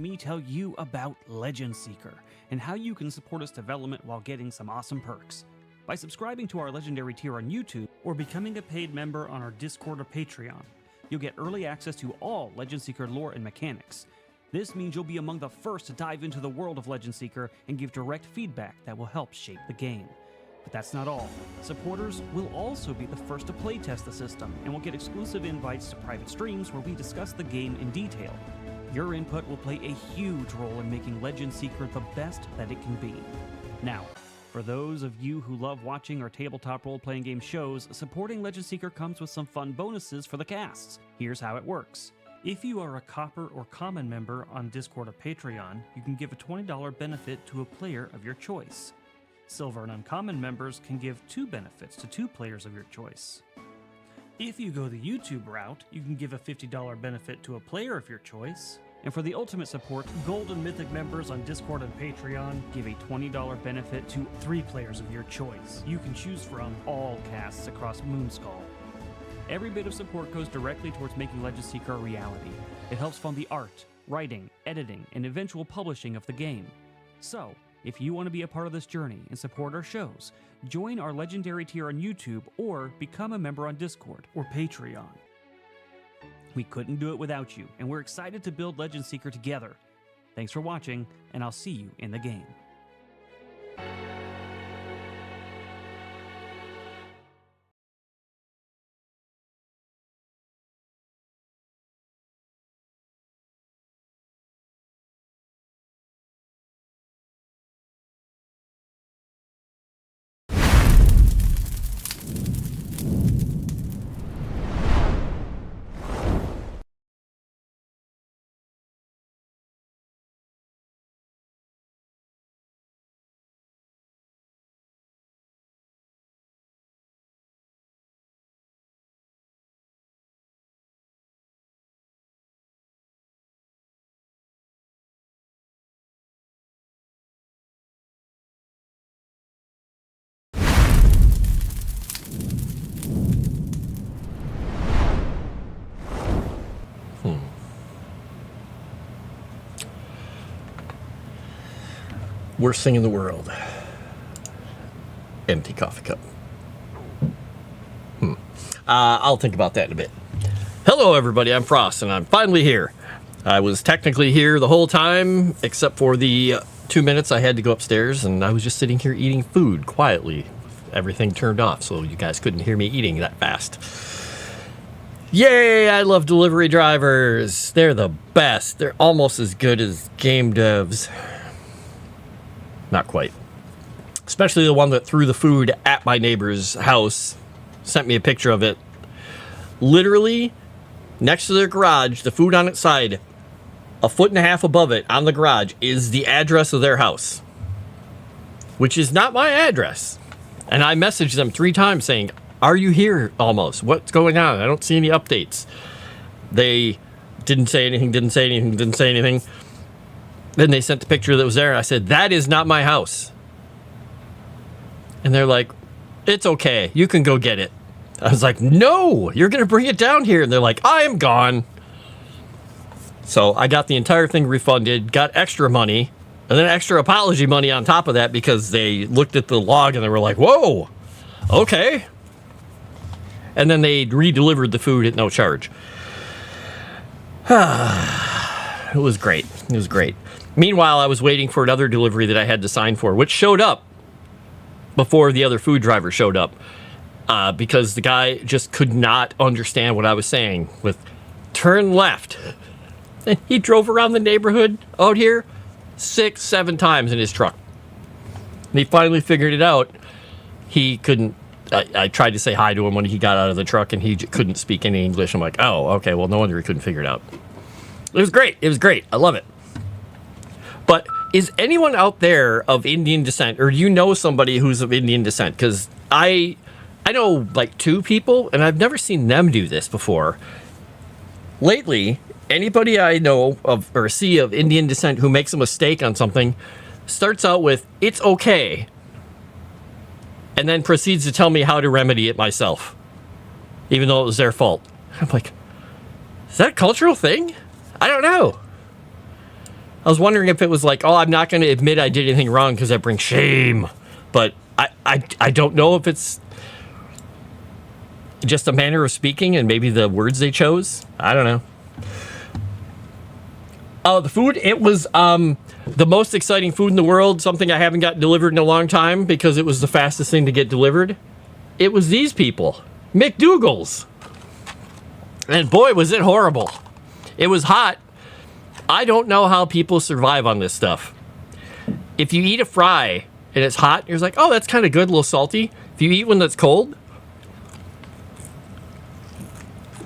me tell you about Legend Seeker and how you can support its development while getting some awesome perks. By subscribing to our Legendary tier on YouTube or becoming a paid member on our Discord or Patreon, you'll get early access to all Legend Seeker lore and mechanics. This means you'll be among the first to dive into the world of Legend Seeker and give direct feedback that will help shape the game. But that's not all. Supporters will also be the first to playtest the system and will get exclusive invites to private streams where we discuss the game in detail. Your input will play a huge role in making Legend Seeker the best that it can be. Now, for those of you who love watching our tabletop role-playing game shows, supporting Legend Seeker comes with some fun bonuses for the casts. Here's how it works. If you are a Copper or Common member on Discord or Patreon, you can give a $20 benefit to a player of your choice. Silver and Uncommon members can give 2 benefits to 2 players of your choice. If you go the YouTube route, you can give a $50 benefit to a player of your choice. And for the ultimate support, Gold and Mythic members on Discord and Patreon give a $20 benefit to 3 players of your choice. You can choose from all casts across Moonskull. Every bit of support goes directly towards making Legend Seeker a reality. It helps fund the art, writing, editing, and eventual publishing of the game. So, if you want to be a part of this journey and support our shows, join our Legendary tier on YouTube or become a member on Discord or Patreon. We couldn't do it without you, and we're excited to build Legend Seeker together. Thanks for watching, and I'll see you in the game. Worst thing in the world. Empty coffee cup. I'll think about that in a bit. Hello everybody, I'm Frost and I'm finally here. I was technically here the whole time except for the 2 minutes I had to go upstairs, and I was just sitting here eating food quietly. Everything turned off so you guys couldn't hear me eating that fast. Yay, I love delivery drivers. They're the best. They're almost as good as game devs. Not quite. Especially the one that threw the food at my neighbor's house. Sent me a picture of it. Literally, next to their garage, the food on its side, 1.5 feet above it, on the garage, is the address of their house. Which is not my address. And I messaged them 3 times saying, are you here almost? What's going on? I don't see any updates. They didn't say anything. Then they sent the picture that was there. I said, that is not my house. And they're like, it's okay. You can go get it. I was like, no, you're going to bring it down here. And they're like, I am gone. So I got the entire thing refunded, got extra money, and then extra apology money on top of that because they looked at the log and they were like, whoa, okay. And then they re-delivered the food at no charge. It was great. It was great. Meanwhile, I was waiting for another delivery that I had to sign for, which showed up before the other food driver showed up, because the guy just could not understand what I was saying with turn left. And he drove around the neighborhood out here 6-7 times in his truck. And he finally figured it out. He couldn't. I tried to say hi to him when he got out of the truck, and he couldn't speak any English. I'm like, oh, okay, well, no wonder he couldn't figure it out. It was great. It was great. I love it. But is anyone out there of Indian descent, or do you know somebody who's of Indian descent? Because I know like 2 people, and I've never seen them do this before. Lately, anybody I know of or see of Indian descent who makes a mistake on something starts out with, it's okay, and then proceeds to tell me how to remedy it myself, even though it was their fault. I'm like, is that a cultural thing? I don't know. I was wondering if it was like, oh, I'm not going to admit I did anything wrong because that brings shame. But I don't know if it's just a manner of speaking and maybe the words they chose. I don't know. Oh, the food, it was the most exciting food in the world, something I haven't gotten delivered in a long time because it was the fastest thing to get delivered. It was these people, McDougal's. And boy, was it horrible. It was hot. I don't know how people survive on this stuff. If you eat a fry and it's hot, you're like, oh, that's kind of good, a little salty. If you eat one that's cold,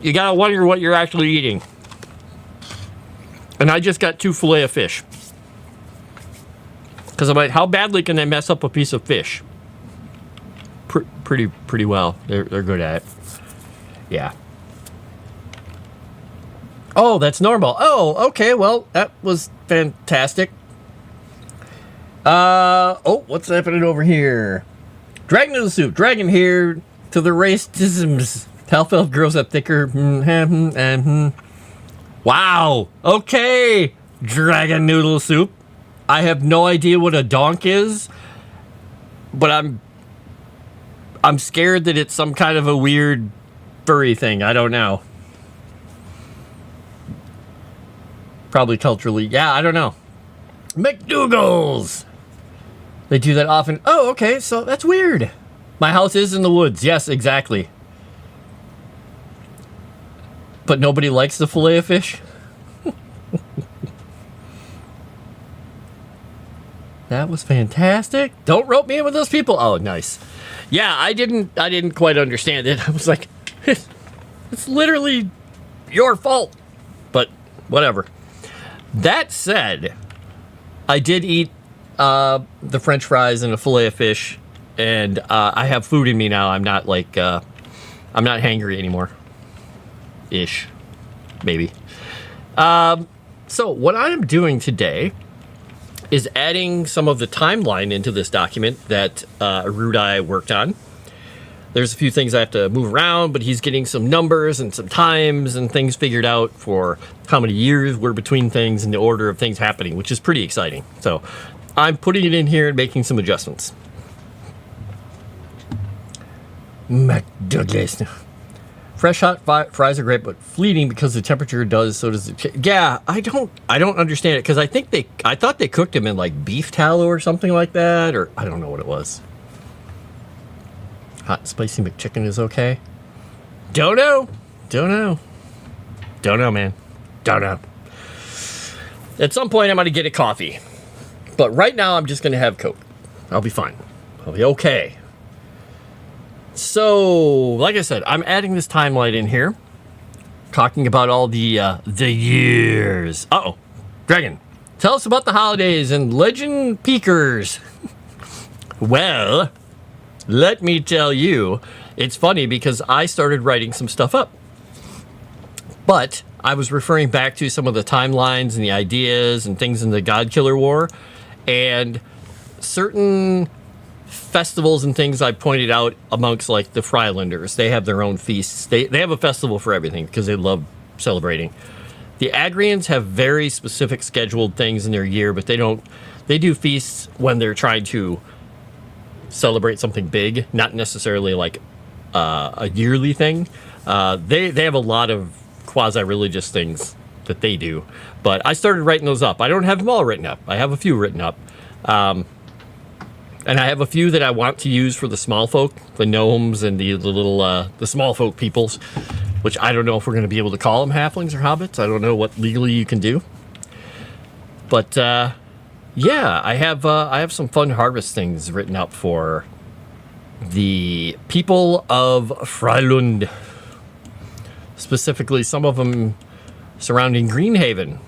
you gotta wonder what you're actually eating. And I just got 2 fillet of fish. Because I'm like, how badly can they mess up a piece of fish? Pretty well. They're good at it. Yeah. Oh, that's normal. Oh, okay. Well, that was fantastic. Oh, what's happening over here? Dragon noodle soup. Dragon here to the racisms. Half-elf girls up thicker. Wow. Okay. Dragon noodle soup. I have no idea what a donk is, but I'm scared that it's some kind of a weird furry thing. I don't know. Probably culturally. Yeah, I don't know. McDougal's. They do that often. Oh, okay. So that's weird. My house is in the woods. Yes, exactly. But nobody likes the fillet of fish. That was fantastic. Don't rope me in with those people. Oh, nice. Yeah, I didn't quite understand it. I was like, it's literally your fault. But whatever. That said, I did eat the French fries and a fillet of fish, and I have food in me now. I'm not like I'm not hangry anymore. Ish, maybe. So what I'm doing today is adding some of the timeline into this document that Rudai worked on. There's a few things I have to move around, but he's getting some numbers and some times and things figured out for how many years we're between things and the order of things happening, which is pretty exciting. So I'm putting it in here and making some adjustments. McDougal's. Fresh hot fries are great, but fleeting because the temperature does, so does the yeah, I don't understand it because I thought they cooked them in like beef tallow or something like that, or I don't know what it was. Hot and spicy McChicken is okay. Don't know, man. Don't know. At some point, I'm going to get a coffee. But right now, I'm just going to have Coke. I'll be fine. I'll be okay. So, like I said, I'm adding this timeline in here. Talking about all the years. Uh-oh. Dragon, tell us about the holidays and legend peakers. Well, let me tell you, it's funny because I started writing some stuff up. But I was referring back to some of the timelines and the ideas and things in the God Killer War. And certain festivals and things I pointed out amongst like the Freilanders. They have their own feasts. They have a festival for everything because they love celebrating. The Agrians have very specific scheduled things in their year, but they do feasts when they're trying to celebrate something big, not necessarily like a yearly thing. They have a lot of quasi-religious things that they do, but I started writing those up. I don't have them all written up. I have a few written up. And I have a few that I want to use for the small folk, the gnomes and the little the small folk peoples, which I don't know if we're going to be able to call them halflings or hobbits. I don't know what legally you can do. But yeah, I have some fun harvest things written up for the people of Freilund. Specifically, some of them surrounding Greenhaven,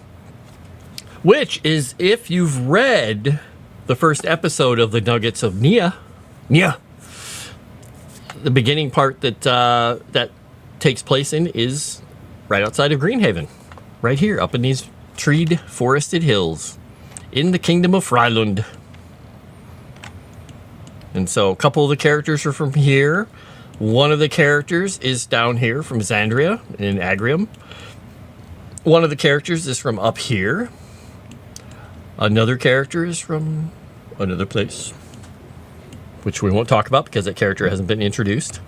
which is, if you've read the first episode of the Nuggets of Nia, the beginning part that takes place in is right outside of Greenhaven, right here up in these treed, forested hills in the kingdom of Freilund. And so a couple of the characters are from here. One of the characters is down here from Xandria in Agrium. One of the characters is from up here. Another character is from another place, which we won't talk about because that character hasn't been introduced.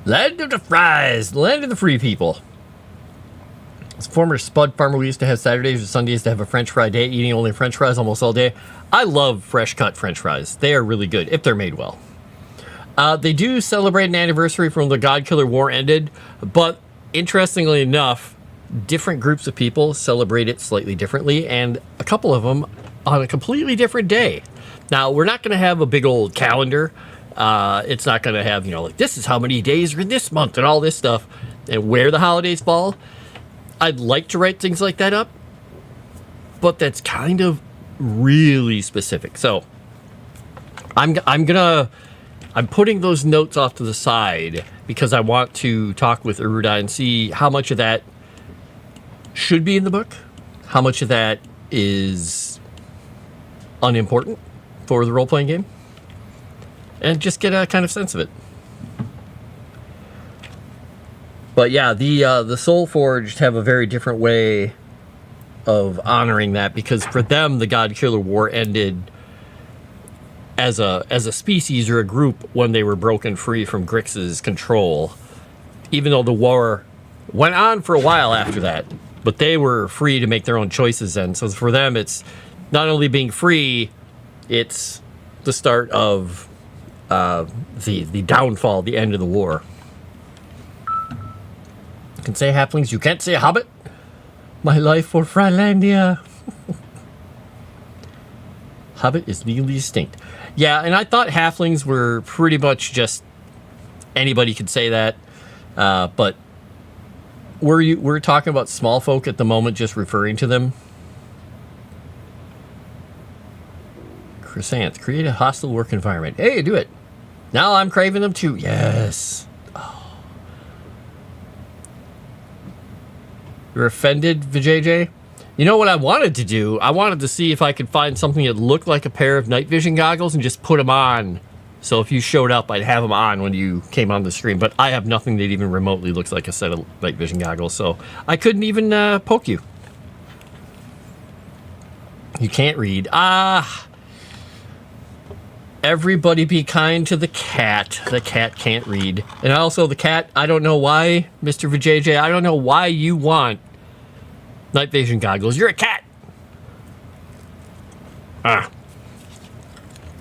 Land of the Fries, land of the free people. As a former spud farmer, we used to have Saturdays or Sundays to have a French fry day, eating only French fries almost all day. I love fresh cut French fries. They are really good if they're made well. They do celebrate an anniversary from the God Killer War ended, but interestingly enough, different groups of people celebrate it slightly differently, and a couple of them on a completely different day. Now, we're not going to have a big old calendar. It's not going to have, like, this is how many days are in this month and all this stuff and where the holidays fall. I'd like to write things like that up, but that's kind of really specific. So I'm putting those notes off to the side because I want to talk with Aruda and see how much of that should be in the book, how much of that is unimportant for the role-playing game, and just get a kind of sense of it. But yeah, the Soul Forged have a very different way of honoring that, because for them, the God Killer War ended as a species or a group when they were broken free from Grix's control, even though the war went on for a while after that. But they were free to make their own choices then. So for them, it's not only being free, it's the start of the downfall, the end of the war. You can say halflings, you can't say hobbit. My life for Frylandia. Hobbit is legally distinct. Yeah, and I thought halflings were pretty much just anybody could say that. But we're talking about small folk at the moment, just referring to them. Crescent, create a hostile work environment. Hey, do it. Now I'm craving them too. Yes. Oh. You're offended, Vijay? You know what I wanted to do? I wanted to see if I could find something that looked like a pair of night vision goggles and just put them on. So if you showed up, I'd have them on when you came on the stream. But I have nothing that even remotely looks like a set of night vision goggles. So I couldn't even poke you. You can't read. Everybody be kind to the cat. The cat can't read. And also the cat, I don't know why, Mr. Vijay, I don't know why you want night vision goggles. You're a cat.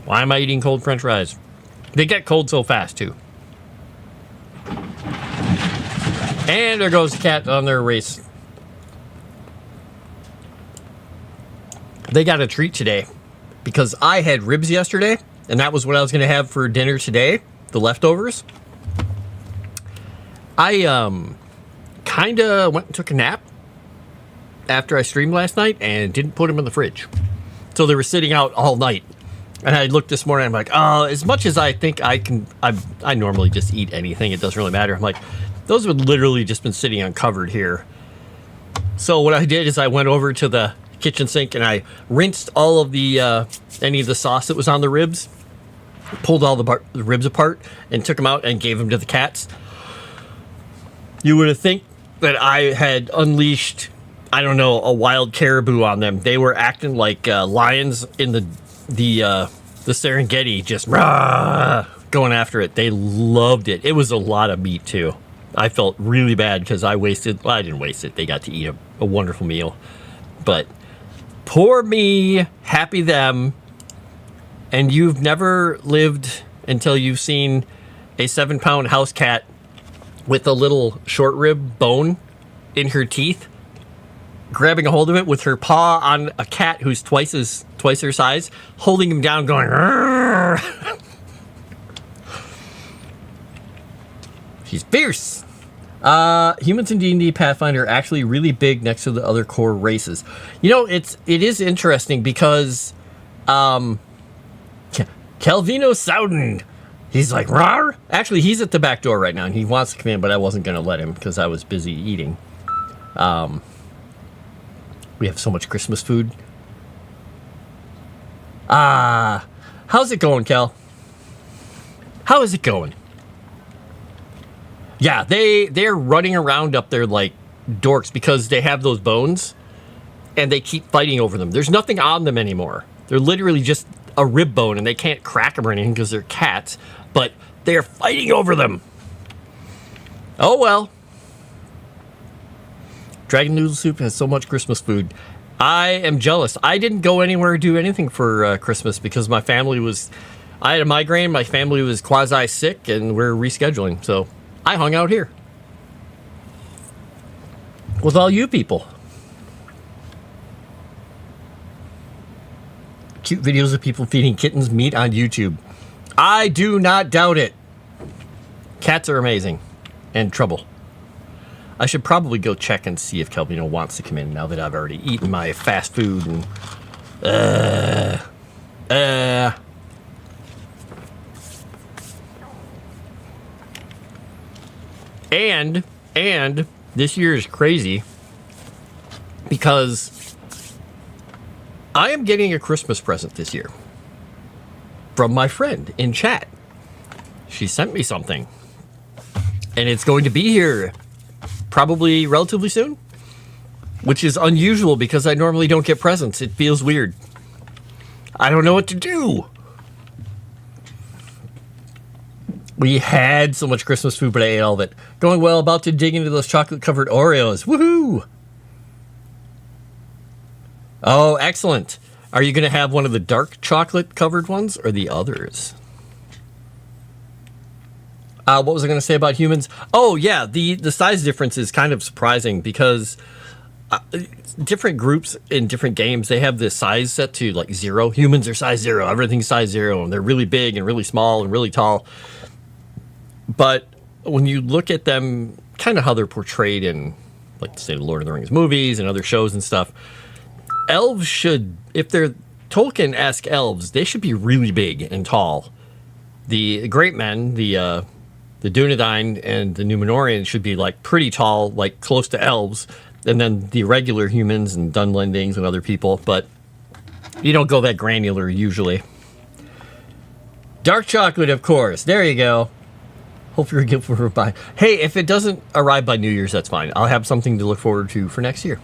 Why am I eating cold French fries? They get cold so fast, too. And there goes the cat on their race. They got a treat today because I had ribs yesterday, and that was what I was going to have for dinner today, the leftovers. I kind of went and took a nap after I streamed last night and didn't put them in the fridge. So they were sitting out all night. And I looked this morning, I'm like, oh, as much as I think I can, I normally just eat anything. It doesn't really matter. I'm like, those would literally just been sitting uncovered here. So what I did is I went over to the kitchen sink and I rinsed all of the, any of the sauce that was on the ribs, pulled all the ribs apart and took them out and gave them to the cats. You would have think that I had unleashed, I don't know, a wild caribou on them. They were acting like lions in the Serengeti, just rah, going after it. They loved it. It was a lot of meat too. I felt really bad because I wasted. Well, I didn't waste it. They got to eat a wonderful meal. But poor me, happy them. And you've never lived until you've seen a 7-pound house cat with a little short rib bone in her teeth, grabbing a hold of it with her paw on a cat who's twice her size, holding him down, going, "Rrrr." She's fierce. Humans in D&D Pathfinder are actually really big next to the other core races. You know, it is interesting because Calvino Souden, he's like, "Rawr." Actually, he's at the back door right now and he wants to come in, but I wasn't going to let him because I was busy eating. We have so much Christmas food. How's it going, Cal? How is it going? Yeah, they're running around up there like dorks because they have those bones and they keep fighting over them. There's nothing on them anymore. They're literally just a rib bone and they can't crack them or anything because they're cats, but they're fighting over them. Oh well. Dragon noodle soup has so much Christmas food. I am jealous. I didn't go anywhere or do anything for Christmas because my family was... I had a migraine, my family was quasi-sick, and we're rescheduling, so I hung out here. With all you people. Cute videos of people feeding kittens meat on YouTube. I do not doubt it. Cats are amazing. And trouble. I should probably go check and see if Calvino wants to come in now that I've already eaten my fast food and... And this year is crazy because I am getting a Christmas present this year from my friend in chat. She sent me something and it's going to be here probably relatively soon, which is unusual because I normally don't get presents. It feels weird. I don't know what to do. We had so much Christmas food, but I ate all of it. Going well, about to dig into those chocolate-covered Oreos. Woohoo! Oh, excellent. Are you going to have one of the dark chocolate-covered ones or the others? What was I going to say about humans? Oh, yeah, the size difference is kind of surprising because different groups in different games, they have this size set to like 0. Humans are size 0. Everything's size 0, and they're really big and really small and really tall. But when you look at them, kind of how they're portrayed in, like, say, the Lord of the Rings movies and other shows and stuff, elves should, if they're Tolkien-esque elves, they should be really big and tall. The great men, the Dunedain and the Númenóreans should be, like, pretty tall, like, close to elves, and then the regular humans and Dunlendings and other people, but you don't go that granular usually. Dark chocolate, of course. There you go. Hope you're good for by. Hey, if it doesn't arrive by New Year's, that's fine. I'll have something to look forward to for next year.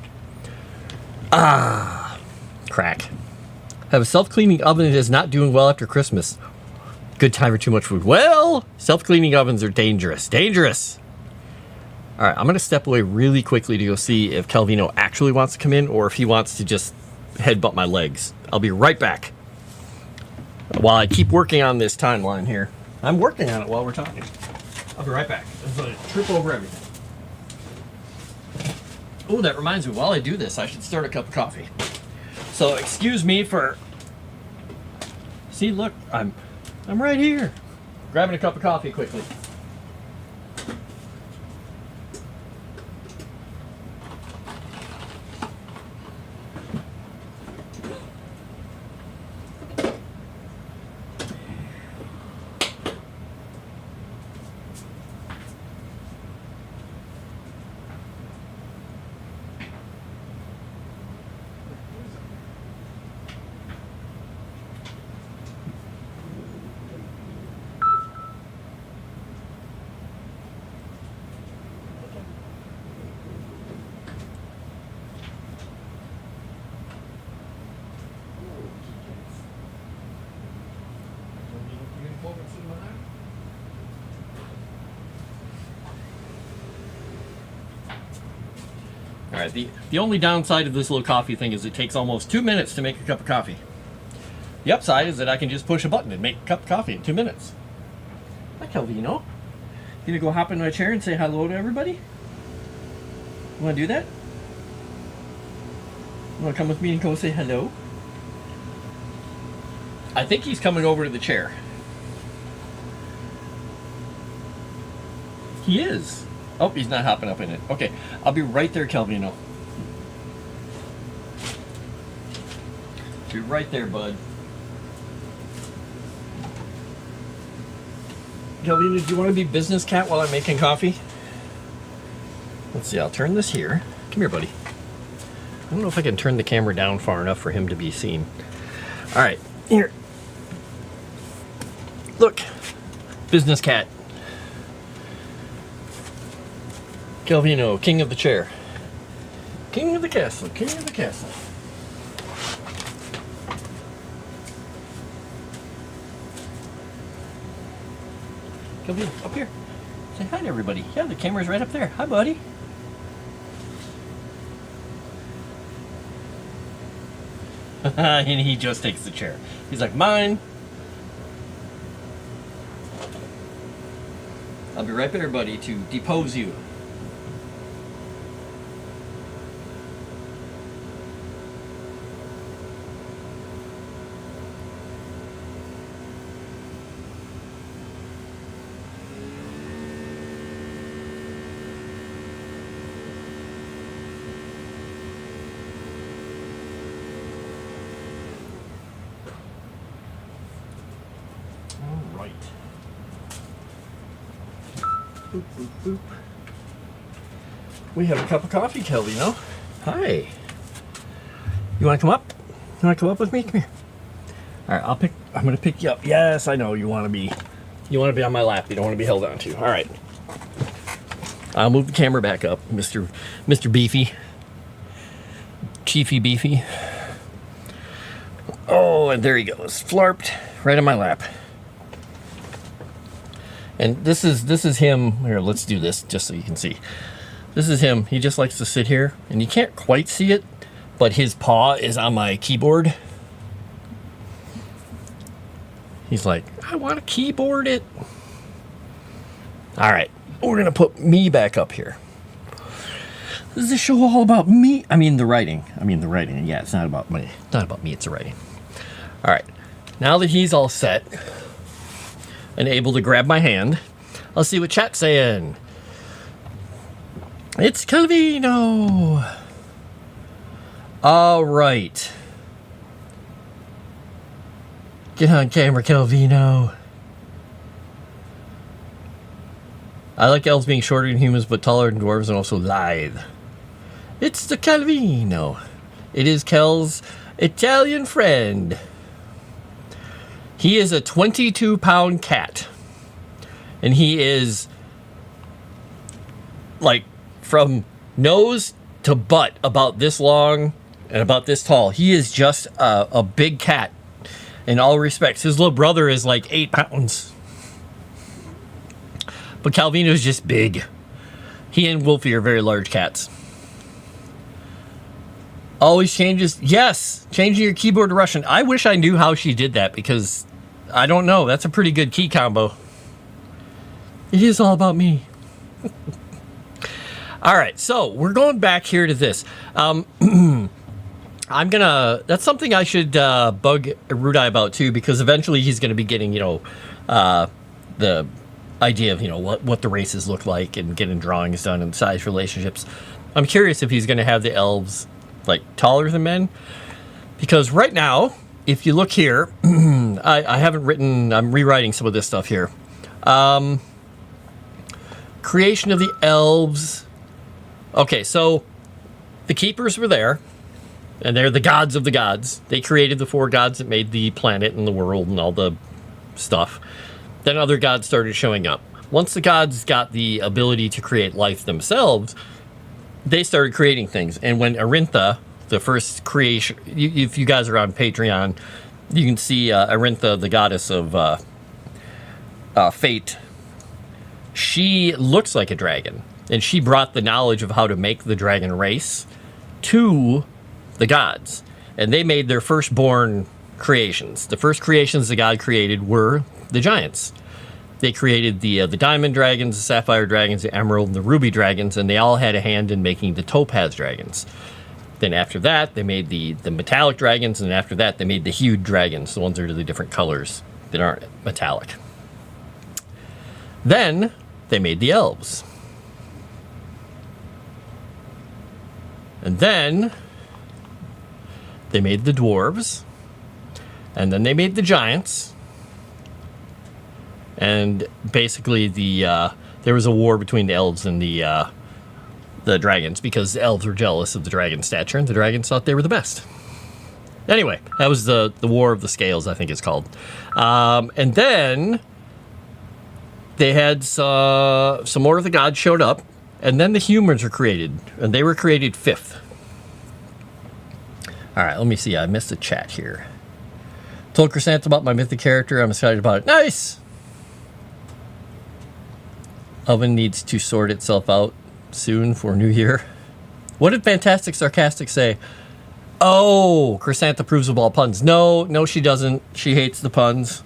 Crack. Have a self-cleaning oven that is not doing well after Christmas. Good time for too much food. Well, self-cleaning ovens are dangerous. Dangerous. All right, I'm going to step away really quickly to go see if Calvino actually wants to come in or if he wants to just headbutt my legs. I'll be right back. While I keep working on this timeline here. I'm working on it while we're talking. I'll be right back. I'm going to trip over everything. Oh, that reminds me. While I do this, I should start a cup of coffee. So excuse me for... See, look, I'm right here. Grabbing a cup of coffee quickly. All right, the only downside of this little coffee thing is it takes almost 2 minutes to make a cup of coffee. The upside is that I can just push a button and make a cup of coffee in 2 minutes. Hi, Calvino. You gonna go hop in my chair and say hello to everybody? You wanna do that? You wanna come with me and go say hello? I think he's coming over to the chair. He is. Oh, he's not hopping up in it. Okay, I'll be right there, Calvino. Be right there, bud. Calvino, do you want to be business cat while I'm making coffee? Let's see, I'll turn this here. Come here, buddy. I don't know if I can turn the camera down far enough for him to be seen. All right, here. Look, business cat. Calvino, king of the chair. King of the castle, king of the castle. Calvino, up here. Say hi to everybody. Yeah, the camera's right up there. Hi, buddy. And he just takes the chair. He's like, mine. I'll be right there, buddy, to depose you. All right. Boop, boop, boop. We have a cup of coffee, Calvino. Hi. You want to come up? You want to come up with me? Come here. All right, I'm going to pick you up. Yes, I know you want to be on my lap. You don't want to be held onto. All right. I'll move the camera back up, Mr. Beefy. Chiefy Beefy. Oh, and there he goes. Flarped right on my lap. And this is him. Here, let's do this just so you can see. This is him. He just likes to sit here, and you can't quite see it, but his paw is on my keyboard. He's like, I want to keyboard it. All right, we're gonna put me back up here. This is a show all about me. I mean the writing. Yeah, it's not about me. Not about me. It's the writing. All right, now that he's all set and able to grab my hand, I'll see what chat's saying. It's Calvino. All right. Get on camera, Calvino. I like elves being shorter than humans, but taller than dwarves and also lithe. It's the Calvino. It is Kel's Italian friend. He is a 22-pound cat. And he is, like, from nose to butt about this long and about this tall. He is just a big cat in all respects. His little brother is like 8 pounds. But Calvino's just big. He and Wolfie are very large cats. Always changes. Yes, changing your keyboard to Russian. I wish I knew how she did that because I don't know. That's a pretty good key combo. It is all about me. All right, so we're going back here to this. That's something I should bug Rudai about too, because eventually he's going to be getting, the idea of, what the races look like and getting drawings done and size relationships. I'm curious if he's going to have the elves like taller than men, because right now, if you look here, I haven't written, I'm rewriting some of this stuff here. Creation of the elves. Okay, so the keepers were there, and they're the gods of the gods. They created the 4 gods that made the planet and the world and all the stuff. Then other gods started showing up. Once the gods got the ability to create life themselves, they started creating things. And when Arintha, the first creation, if you guys are on Patreon, you can see Arintha, the goddess of fate. She looks like a dragon, and she brought the knowledge of how to make the dragon race to the gods. And they made their firstborn creations. The first creations the god created were the giants. They created the diamond dragons, the sapphire dragons, the emerald, and the ruby dragons, and they all had a hand in making the topaz dragons. Then after that, they made the metallic dragons, and after that, they made the hued dragons, the ones that are the different colors that aren't metallic. Then they made the elves. And then they made the dwarves. And then they made the giants. And basically there was a war between the elves and the dragons, because the elves were jealous of the dragon's stature and the dragons thought they were the best. Anyway, that was the War of the Scales, I think it's called. And then they had some more of the gods showed up, And then the humans were created, and they were created fifth. All right, let me see. I missed a chat here. Told Chrysanthemum about my mythic character. I'm excited about it. Nice! Oven needs to sort itself out soon for New Year. What did Fantastic Sarcastic say? Oh, Chrysanthemum approves of all puns. No, she doesn't. She hates the puns.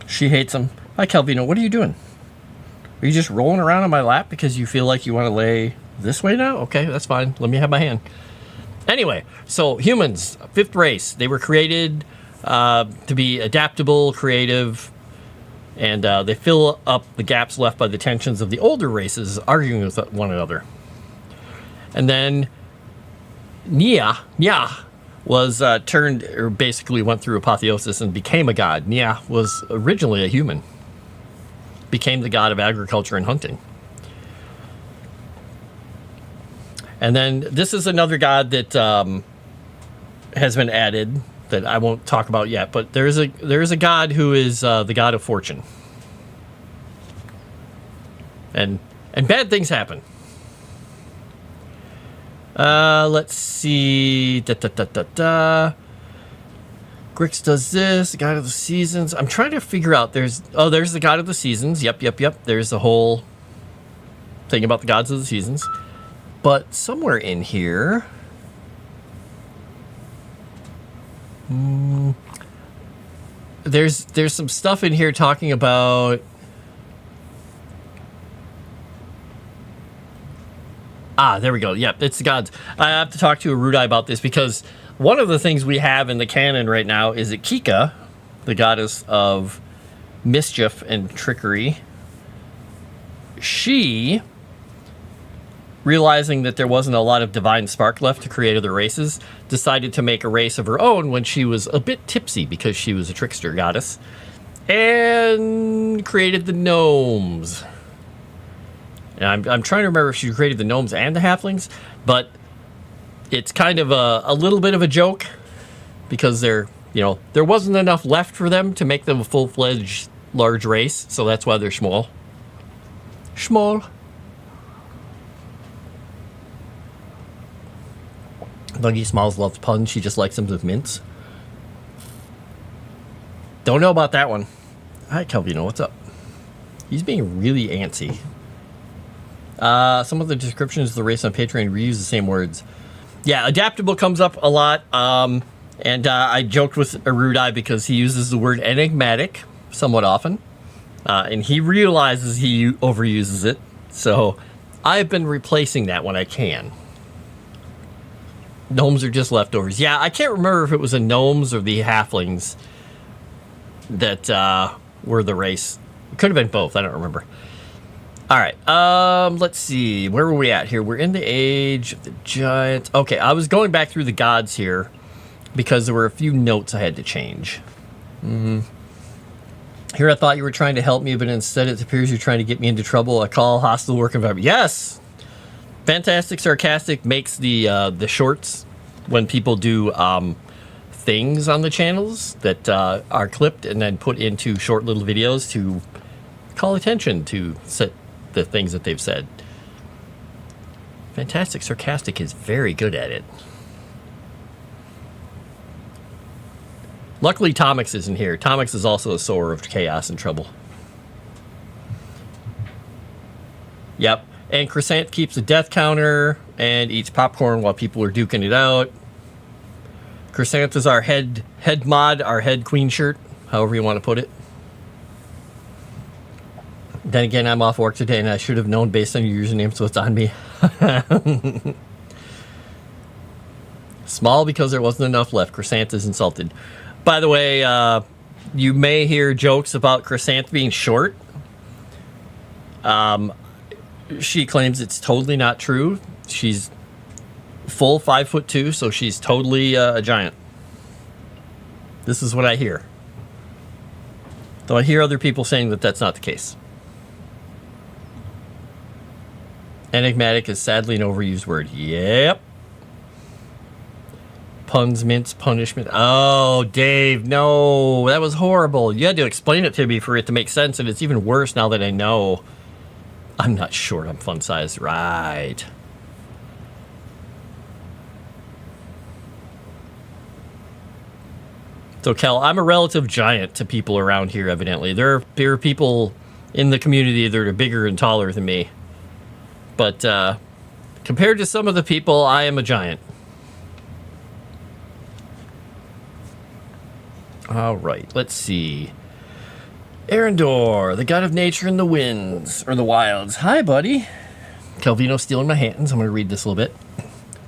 She hates them. Hi, Calvino. What are you doing? Are you just rolling around on my lap because you feel like you want to lay this way now? Okay, that's fine. Let me have my hand. Anyway, so humans, fifth race. They were created to be adaptable, creative, and they fill up the gaps left by the tensions of the older races arguing with one another. And then Nia was turned, or basically went through apotheosis and became a god. Nia was originally a human. Became the god of agriculture and hunting. And then this is another god that has been added that I won't talk about yet, but there is a god who is the god of fortune. And bad things happen. Let's see. Grix does this, the god of the seasons. I'm trying to figure out, there's the god of the seasons. Yep. There's the whole thing about the gods of the seasons. But somewhere in here, there's some stuff in here talking about there we go. Yep, it's the gods. I have to talk to Arudai about this because one of the things we have in the canon right now is that Kika, the goddess of mischief and trickery, she, realizing that there wasn't a lot of divine spark left to create other races, decided to make a race of her own when she was a bit tipsy because she was a trickster goddess, and created the gnomes. And I'm trying to remember if she created the gnomes and the halflings, but it's kind of a little bit of a joke because there wasn't enough left for them to make them a full-fledged large race, so that's why they're small. Small. Dougie Smalls loves puns. She just likes them with mints. Don't know about that one. Hi, Calvino. What's up? He's being really antsy. Some of the descriptions of the race on Patreon reuse the same words. Yeah, adaptable comes up a lot. And I joked with Arudai because he uses the word enigmatic somewhat often. And he realizes he overuses it. So I've been replacing that when I can. Gnomes are just leftovers. Yeah, I can't remember if it was the gnomes or the halflings that were the race. It could have been both. I don't remember. All right. Let's see. Where were we at here? We're in the age of the giants. Okay, I was going back through the gods here because there were a few notes I had to change. Here I thought you were trying to help me, but instead it appears you're trying to get me into trouble. I call hostile work environment. Yes! Fantastic Sarcastic makes the shorts when people do things on the channels that are clipped and then put into short little videos to call attention to the things that they've said. Fantastic Sarcastic is very good at it. Luckily, Tomix isn't here. Tomix is also a sower of chaos and trouble. Yep. And Crescent keeps a death counter and eats popcorn while people are duking it out. Crescent is our head mod, our head queen shirt, however you want to put it. Then again, I'm off work today and I should have known based on your username, so it's on me. Small because there wasn't enough left. Crescent is insulted. By the way, you may hear jokes about Crescent being short. She claims it's totally not true. She's full 5'2", so she's totally a giant. This is what I hear. Though I hear other people saying that that's not the case. Enigmatic is sadly an overused word. Yep. Puns, mints, punishment. Oh, Dave, no. That was horrible. You had to explain it to me for it to make sense, and it's even worse now that I know. I'm not short, I'm fun sized. Right. So, Kel, I'm a relative giant to people around here, evidently. There are people in the community that are bigger and taller than me. But compared to some of the people, I am a giant. All right, let's see. Arendor, the god of nature and the winds, or the wilds. Hi, buddy. Calvino stealing my hands. I'm going to read this a little bit.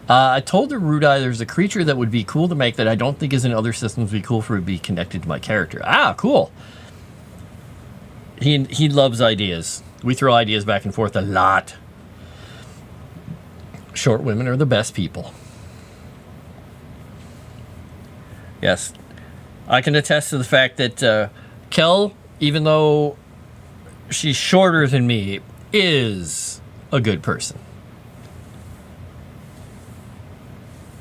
I told the Rudai there's a creature that would be cool to make that I don't think is in other systems would be cool for it to be connected to my character. Ah, cool. He loves ideas. We throw ideas back and forth a lot. Short women are the best people. Yes. I can attest to the fact that Kel, even though she's shorter than me, is a good person.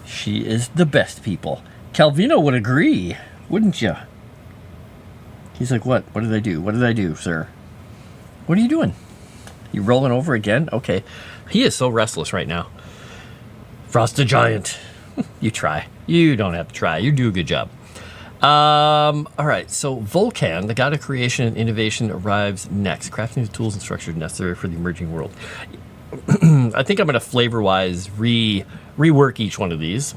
She is the best people. Calvino would agree, wouldn't you? He's like, what? What did I do? What did I do, sir? What are you doing? You rolling over again? Okay. He is so restless right now. Froste the Giant. You try. You don't have to try. You do a good job. All right. So Vulcan, the god of creation and innovation, arrives next, crafting the tools and structures necessary for the emerging world. I think I'm going to flavor-wise rework each one of these,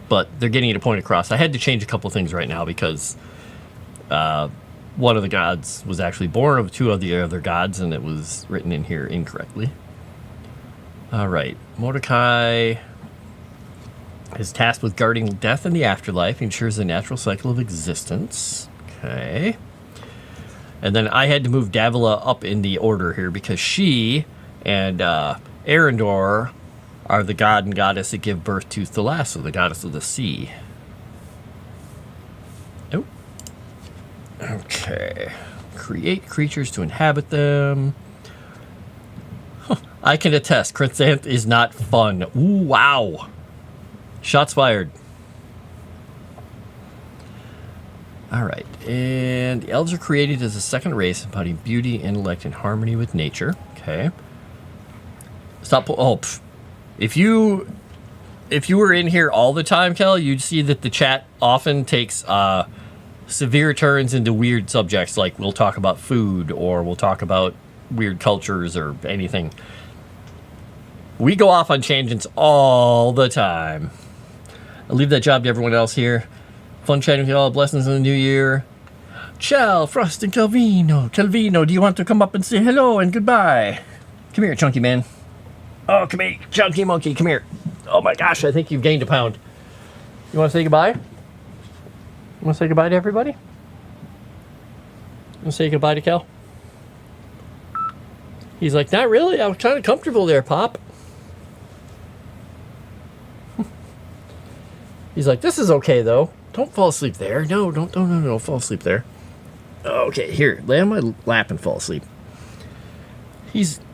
but they're getting it a point across. I had to change a couple things right now because one of the gods was actually born of two of the other gods, and it was written in here incorrectly. All right. Mordecai is tasked with guarding death and the afterlife, ensures the natural cycle of existence. Okay. And then I had to move Davila up in the order here because she and Arendor are the god and goddess that give birth to Thalassa, the goddess of the sea. Oh. Okay. Create creatures to inhabit them. Huh. I can attest, Chrysanth is not fun. Ooh, wow. Shots fired. All right. And the elves are created as a second race, embodying beauty, intellect, and harmony with nature. Okay. Stop. Oh, pff. If you were in here all the time, Kel, you'd see that the chat often takes severe turns into weird subjects, like we'll talk about food or we'll talk about weird cultures or anything. We go off on tangents all the time. I'll leave that job to everyone else here. Fun chatting with you all. Blessings in the new year. Ciao, Frost and Calvino. Calvino, do you want to come up and say hello and goodbye? Come here, chunky man. Oh, come here, chunky monkey, come here. Oh my gosh, I think you've gained a pound. You want to say goodbye? You want to say goodbye to everybody? You want to say goodbye to Cal? He's like, not really. I was kind of comfortable there, Pop. He's like, this is okay, though. Don't fall asleep there. No, don't fall asleep there. Okay, here, lay on my lap and fall asleep.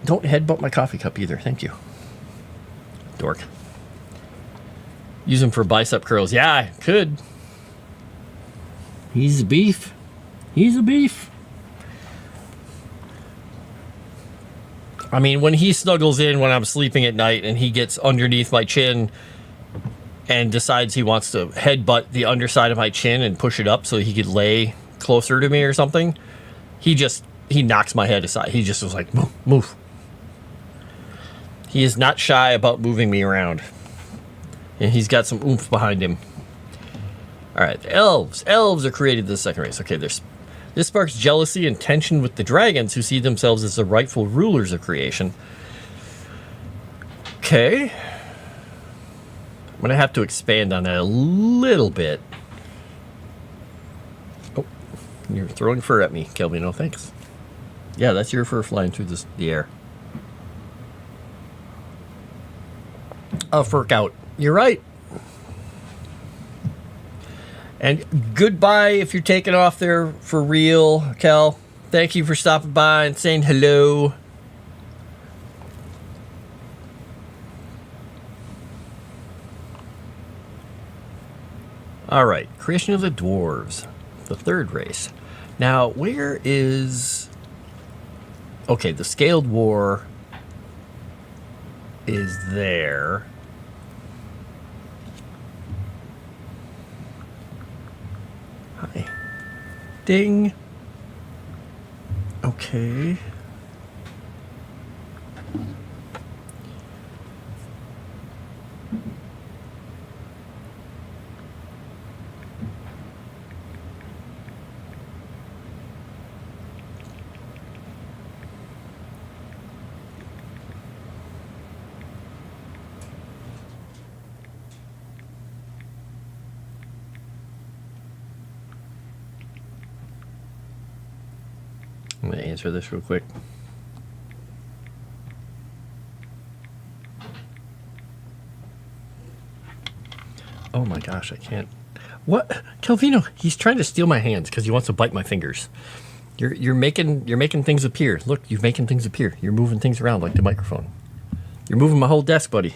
Don't headbutt my coffee cup either. Thank you. Dork. Use him for bicep curls. Yeah, I could. He's a beef. He's a beef. I mean, when he snuggles in when I'm sleeping at night and he gets underneath my chin and decides he wants to headbutt the underside of my chin and push it up so he could lay closer to me or something, he knocks my head aside. He just was like, move. He is not shy about moving me around. And he's got some oomph behind him. All right, the elves. Elves are created the second race. Okay, this sparks jealousy and tension with the dragons, who see themselves as the rightful rulers of creation. Okay. I'm going to have to expand on that a little bit. Oh, you're throwing fur at me, Kelvino. Thanks. Yeah, that's your fur flying through the air. A furk out. You're right. And goodbye if you're taking off there for real, Kel. Thank you for stopping by and saying hello. All right, creation of the dwarves, the third race. Now, where is... Okay, the scaled war is there. Hi. Ding. Okay. I'm going to answer this real quick. Oh my gosh, I can't. What? Calvino, he's trying to steal my hands because he wants to bite my fingers. You're making things appear. Look, you're making things appear. You're moving things around like the microphone. You're moving my whole desk, buddy.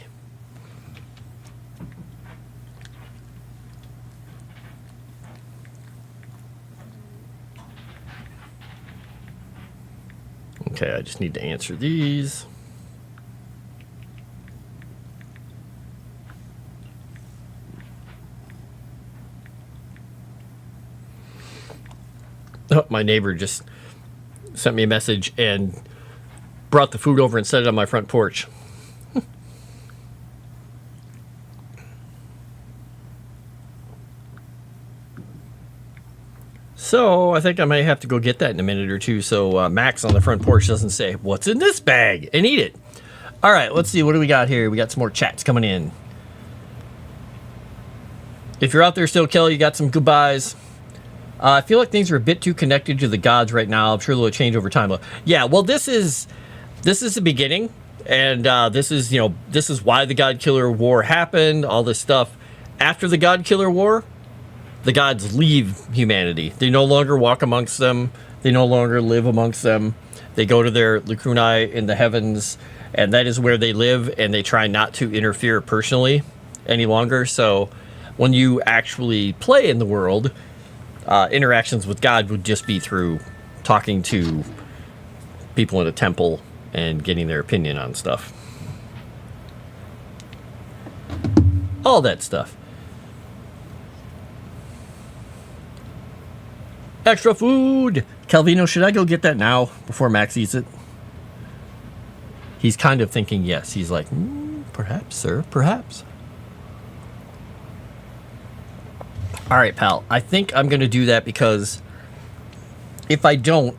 Okay, I just need to answer these. Oh, my neighbor just sent me a message and brought the food over and set it on my front porch. So I think I may have to go get that in a minute or two so Max on the front porch doesn't say, "What's in this bag?" and eat it. All right, let's see. What do we got here? We got some more chats coming in. If you're out there still, Kelly, you got some goodbyes. I feel like things are a bit too connected to the gods right now. I'm sure they'll change over time. Yeah, well, this is the beginning, and this is why the God Killer War happened. All this stuff after the God Killer War. The gods leave humanity. They no longer walk amongst them. They no longer live amongst them. They go to their lacunae in the heavens, and that is where they live, and they try not to interfere personally any longer. So when you actually play in the world, interactions with God would just be through talking to people in a temple and getting their opinion on stuff. All that stuff. Extra food! Calvino, should I go get that now before Max eats it? He's kind of thinking yes. He's like, perhaps, sir, perhaps. All right, pal. I think I'm going to do that because if I don't,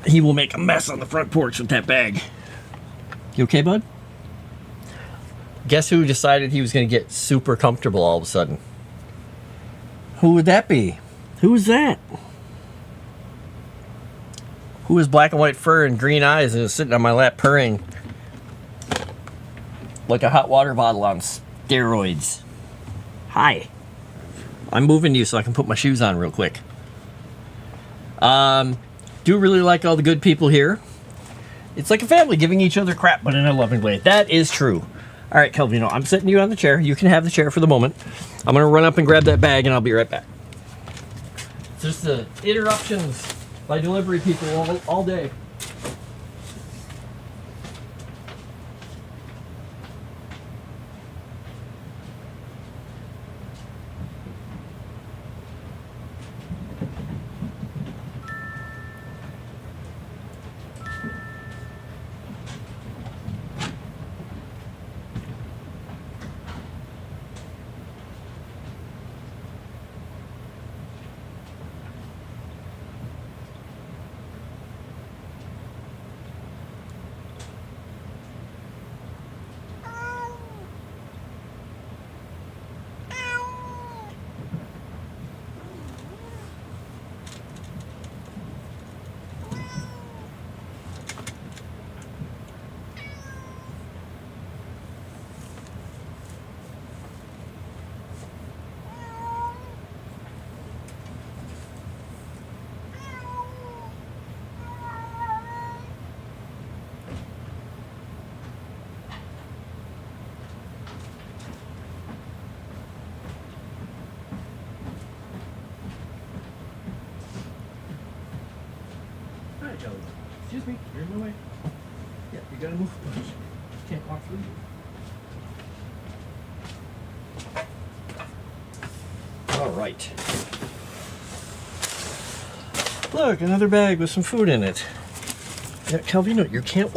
he will make a mess on the front porch with that bag. You okay, bud? Guess who decided he was going to get super comfortable all of a sudden? Who would that be? Who's that? Who has black and white fur and green eyes and is sitting on my lap purring like a hot water bottle on steroids? Hi. I'm moving you so I can put my shoes on real quick. Do really like all the good people here. It's like a family giving each other crap, but in a loving way. That is true. All right, Calvino, I'm setting you on the chair. You can have the chair for the moment. I'm going to run up and grab that bag, and I'll be right back. Just the interruptions by delivery people all day. Excuse me, you're in my way. Yeah, you gotta move. Can't walk through you. All right. Look, another bag with some food in it. Yeah, Calvino, you can't.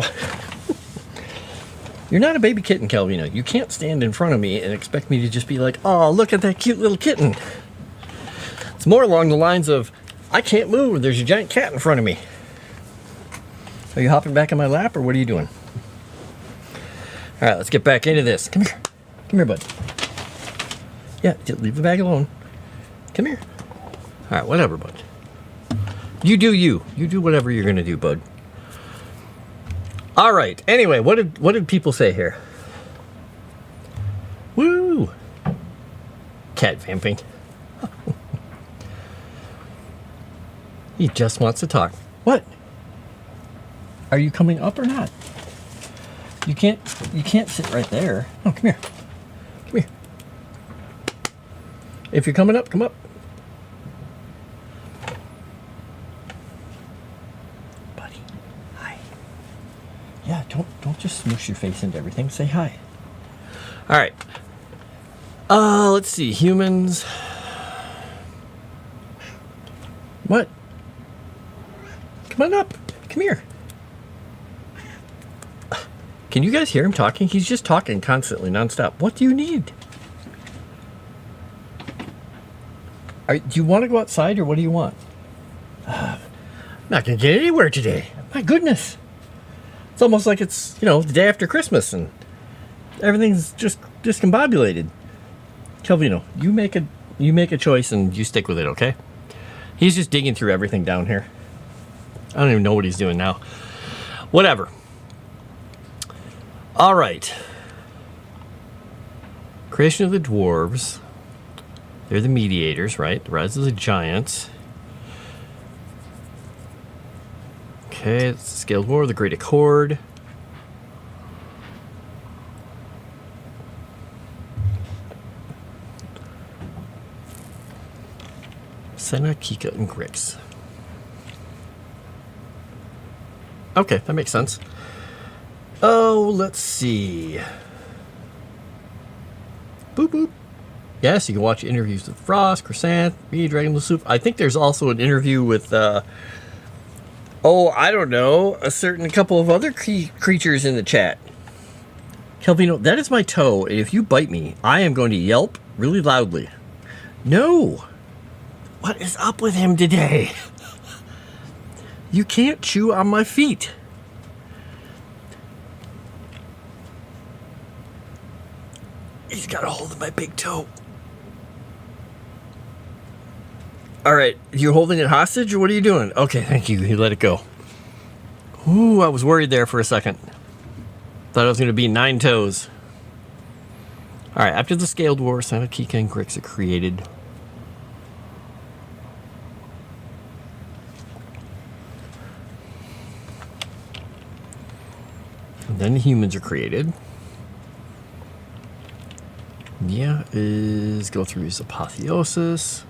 You're not a baby kitten, Calvino. You can't stand in front of me and expect me to just be like, oh, look at that cute little kitten. It's more along the lines of, I can't move. There's a giant cat in front of me. Are you hopping back in my lap, or what are you doing? All right, let's get back into this. Come here. Come here, bud. Yeah, leave the bag alone. Come here. All right, whatever, bud. You do you. You do whatever you're going to do, bud. All right. Anyway, what did people say here? Woo! Cat vamping. He just wants to talk. What? Are you coming up or not? You can't sit right there. Oh, come here. Come here. If you're coming up, come up. Buddy. Hi. Yeah, don't just smoosh your face into everything. Say hi. All right. Let's see. Humans. What? Come on up. Come here. Can you guys hear him talking? He's just talking constantly, nonstop. What do you need? Do you want to go outside, or what do you want? I'm not going to get anywhere today. My goodness. It's almost like it's, the day after Christmas, and everything's just discombobulated. Calvino, you make a choice, and you stick with it, okay? He's just digging through everything down here. I don't even know what he's doing now. Whatever. All right. Creation of the dwarves. They're the mediators, right? The rise of the giants. Okay, it's the Scaled War, the Great Accord. Senna, Kika, and Grix. Okay, that makes sense. Oh, let's see. Boop, boop. Yes, you can watch interviews with Frost, Crescent, me, Dragon the Soup. I think there's also an interview with, I don't know, a certain couple of other creatures in the chat. Calvino, that is my toe, and if you bite me, I am going to yelp really loudly. No! What is up with him today? You can't chew on my feet. He's got a hold of my big toe. All right, you holding it hostage, or what are you doing? Okay, thank you. You let it go. Ooh, I was worried there for a second. Thought it was going to be 9 toes. All right, after the Scaled War, Santa, Kika, and Grix are created. And then the humans are created. Yeah, is go through his apotheosis.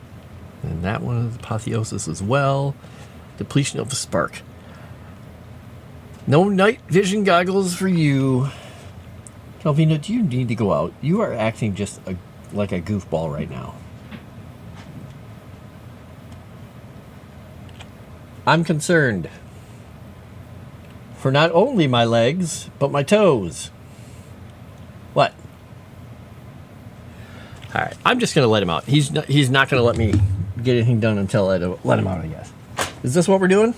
And that one is apotheosis as well. Depletion of the spark. No night vision goggles for you. Calvino, do you need to go out? You are acting just like a goofball right now. I'm concerned for not only my legs, but my toes. What? All right, I'm just going to let him out. He's not going to let me get anything done until I let him out, I guess. Is this what we're doing?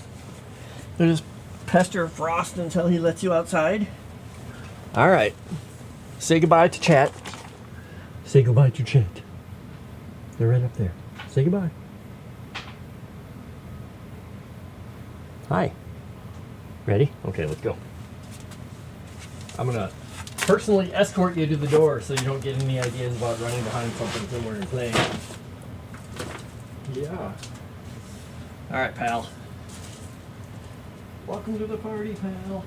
We'll just pester Frost until he lets you outside? All right. Say goodbye to chat. Say goodbye to chat. They're right up there. Say goodbye. Hi. Ready? Okay, let's go. I'm going to personally escort you to the door so you don't get any ideas about running behind something somewhere and playing. Yeah. All right, pal. Welcome to the party, pal.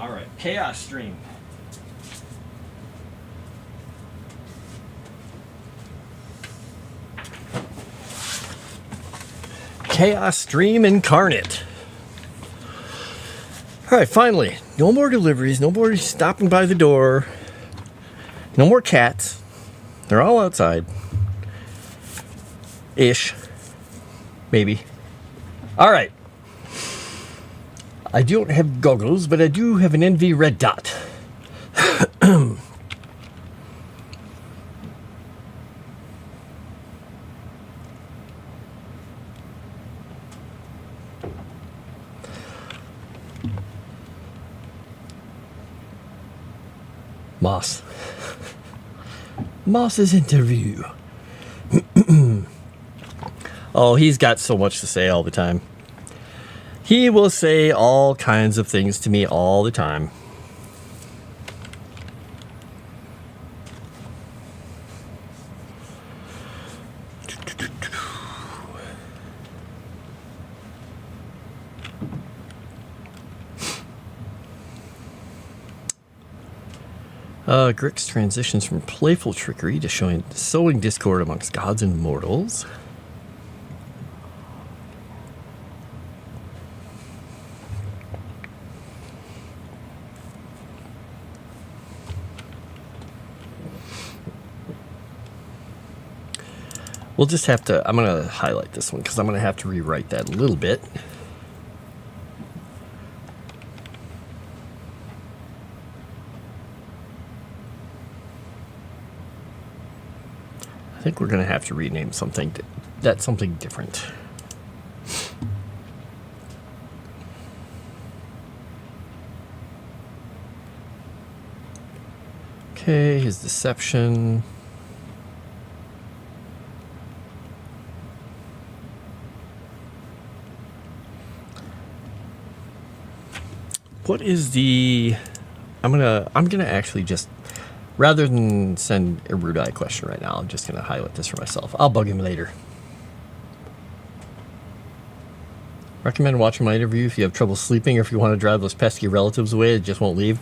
All right, Chaos Stream. Chaos Stream Incarnate. All right, finally, no more deliveries, no more stopping by the door, no more cats. They're all outside. Ish. Maybe. All right. I don't have goggles, but I do have an NV red dot. Moss. Moss's interview. Oh, he's got so much to say all the time. He will say all kinds of things to me all the time. Grix transitions from playful trickery to sowing discord amongst gods and mortals. We'll just have to, I'm going to highlight this one because I'm going to have to rewrite that a little bit. I think we're going to have to rename something that's something different. Okay, his deception. What is the... I'm gonna actually just, rather than send a Rudai question right now, I'm just gonna highlight this for myself. I'll bug him later. Recommend watching my interview if you have trouble sleeping or if you want to drive those pesky relatives away that just won't leave.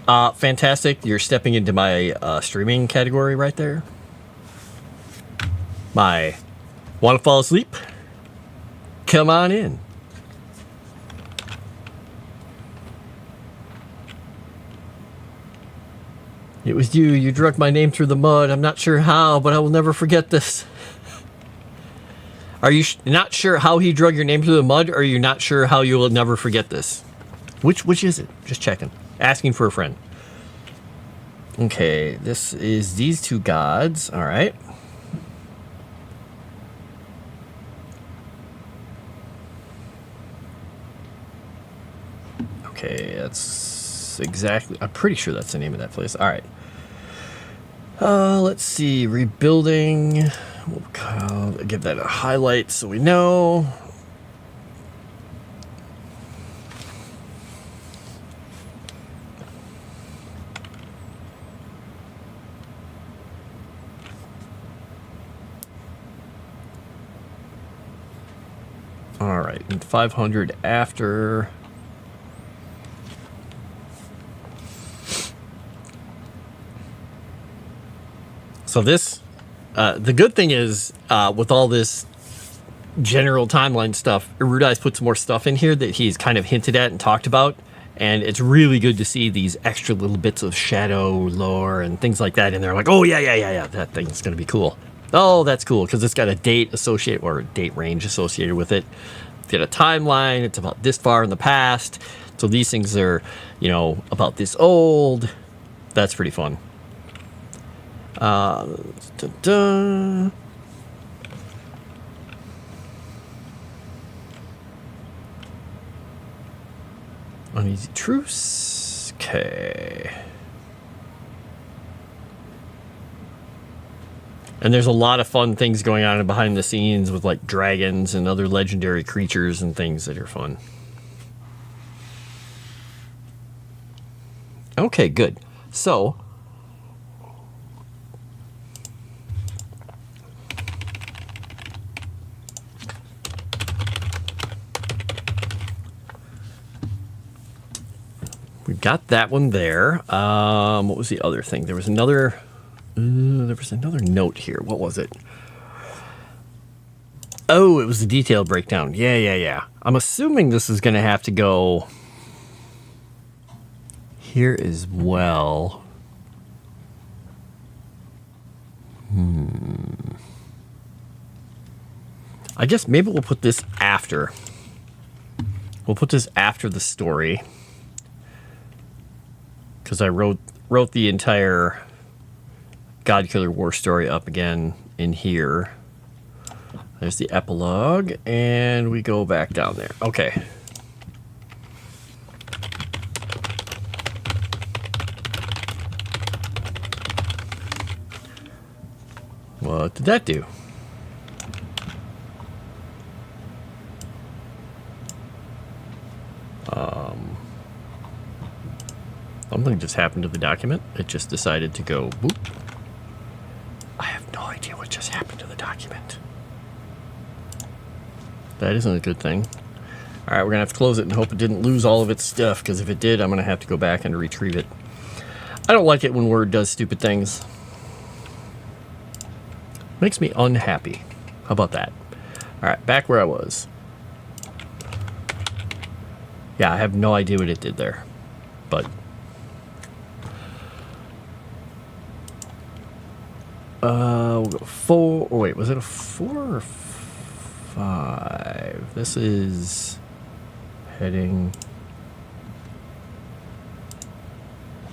Fantastic. You're stepping into my streaming category right there. My want to fall asleep? Come on in. It was you. You dragged my name through the mud. I'm not sure how, but I will never forget this. Are you not sure how he drug your name through the mud, or are you not sure how you will never forget this? Which is it? Just checking. Asking for a friend. Okay, this is these two gods. All right. Okay, that's exactly... I'm pretty sure that's the name of that place. All right. Let's see. Rebuilding. We'll give that a highlight so we know. All right, and 500 after. So this, the good thing is, with all this general timeline stuff, Erudai's put some more stuff in here that he's kind of hinted at and talked about, and it's really good to see these extra little bits of shadow lore and things like that in there. Like, oh yeah, that thing's gonna be cool. Oh, that's cool because it's got a date associated or a date range associated with it. It's got a timeline. It's about this far in the past. So these things are, about this old. That's pretty fun. Uneasy truce. Okay. And there's a lot of fun things going on behind the scenes with like dragons and other legendary creatures and things that are fun. Okay, good. So, We got that one there. What was the other thing? There was another note here. What was it? Oh, it was the detail breakdown. Yeah. I'm assuming this is going to have to go here as well. I guess maybe we'll put this after. We'll put this after the story. Because I wrote the entire God Killer War story up again in here. There's the epilogue, and we go back down there. Okay. What did that do? Something just happened to the document. It just decided to go boop. I have no idea what just happened to the document. That isn't a good thing. All right, we're going to have to close it and hope it didn't lose all of its stuff, because if it did, I'm going to have to go back and retrieve it. I don't like it when Word does stupid things. Makes me unhappy. How about that? All right, back where I was. Yeah, I have no idea what it did there, but we'll go 4. Oh, wait, was it a 4 or 5? This is heading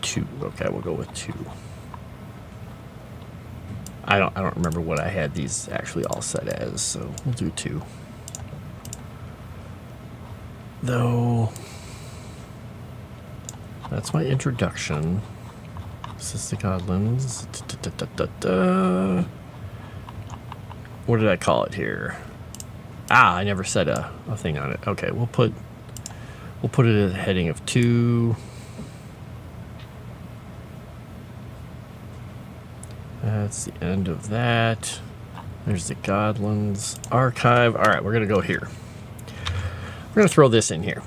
2. Okay, we'll go with 2. I don't remember what I had these actually all set as, so we'll do 2. Though that's my introduction. This is the Godlands. What did I call it here? I never said a thing on it. Okay, we'll put it at a heading of 2. That's the end of that. There's the Godlands archive. All right, we're gonna go here. We're gonna throw this in here.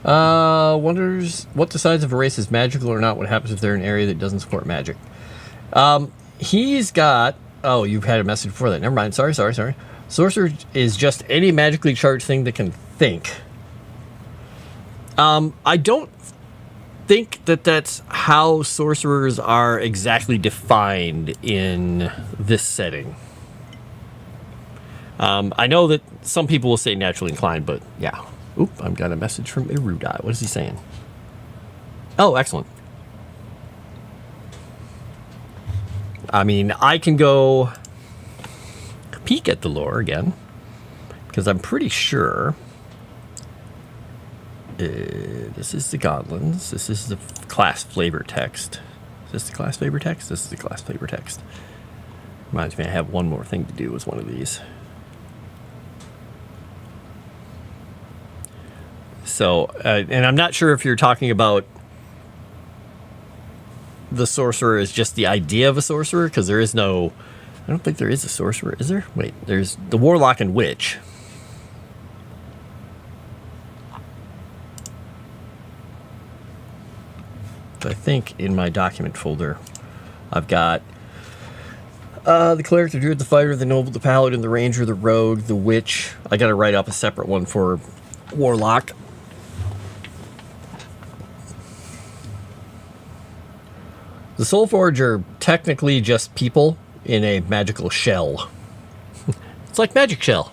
Wonders what decides if a race is magical or not. What happens if they're in an area that doesn't support magic? He's got. Oh, you've had a message before that. Never mind. Sorry. Sorcerer is just any magically charged thing that can think. I don't think that's how sorcerers are exactly defined in this setting. I know that some people will say naturally inclined, but yeah. Oop, I've got a message from Erudite. What is he saying? Oh, excellent. I mean, I can go peek at the lore again, because I'm pretty sure this is the Godlands. This is the class flavor text. Is this the class flavor text? This is the class flavor text. Reminds me I have one more thing to do with one of these. So, and I'm not sure if you're talking about the sorcerer is just the idea of a sorcerer, because there is no, I don't think there is a sorcerer, is there? Wait, there's the warlock and witch. I think in my document folder, I've got the cleric, the druid, the fighter, the noble, the paladin, the ranger, the rogue, the witch. I got to write up a separate one for warlock. The Soulforge are technically just people in a magical shell. It's like Magic Shell.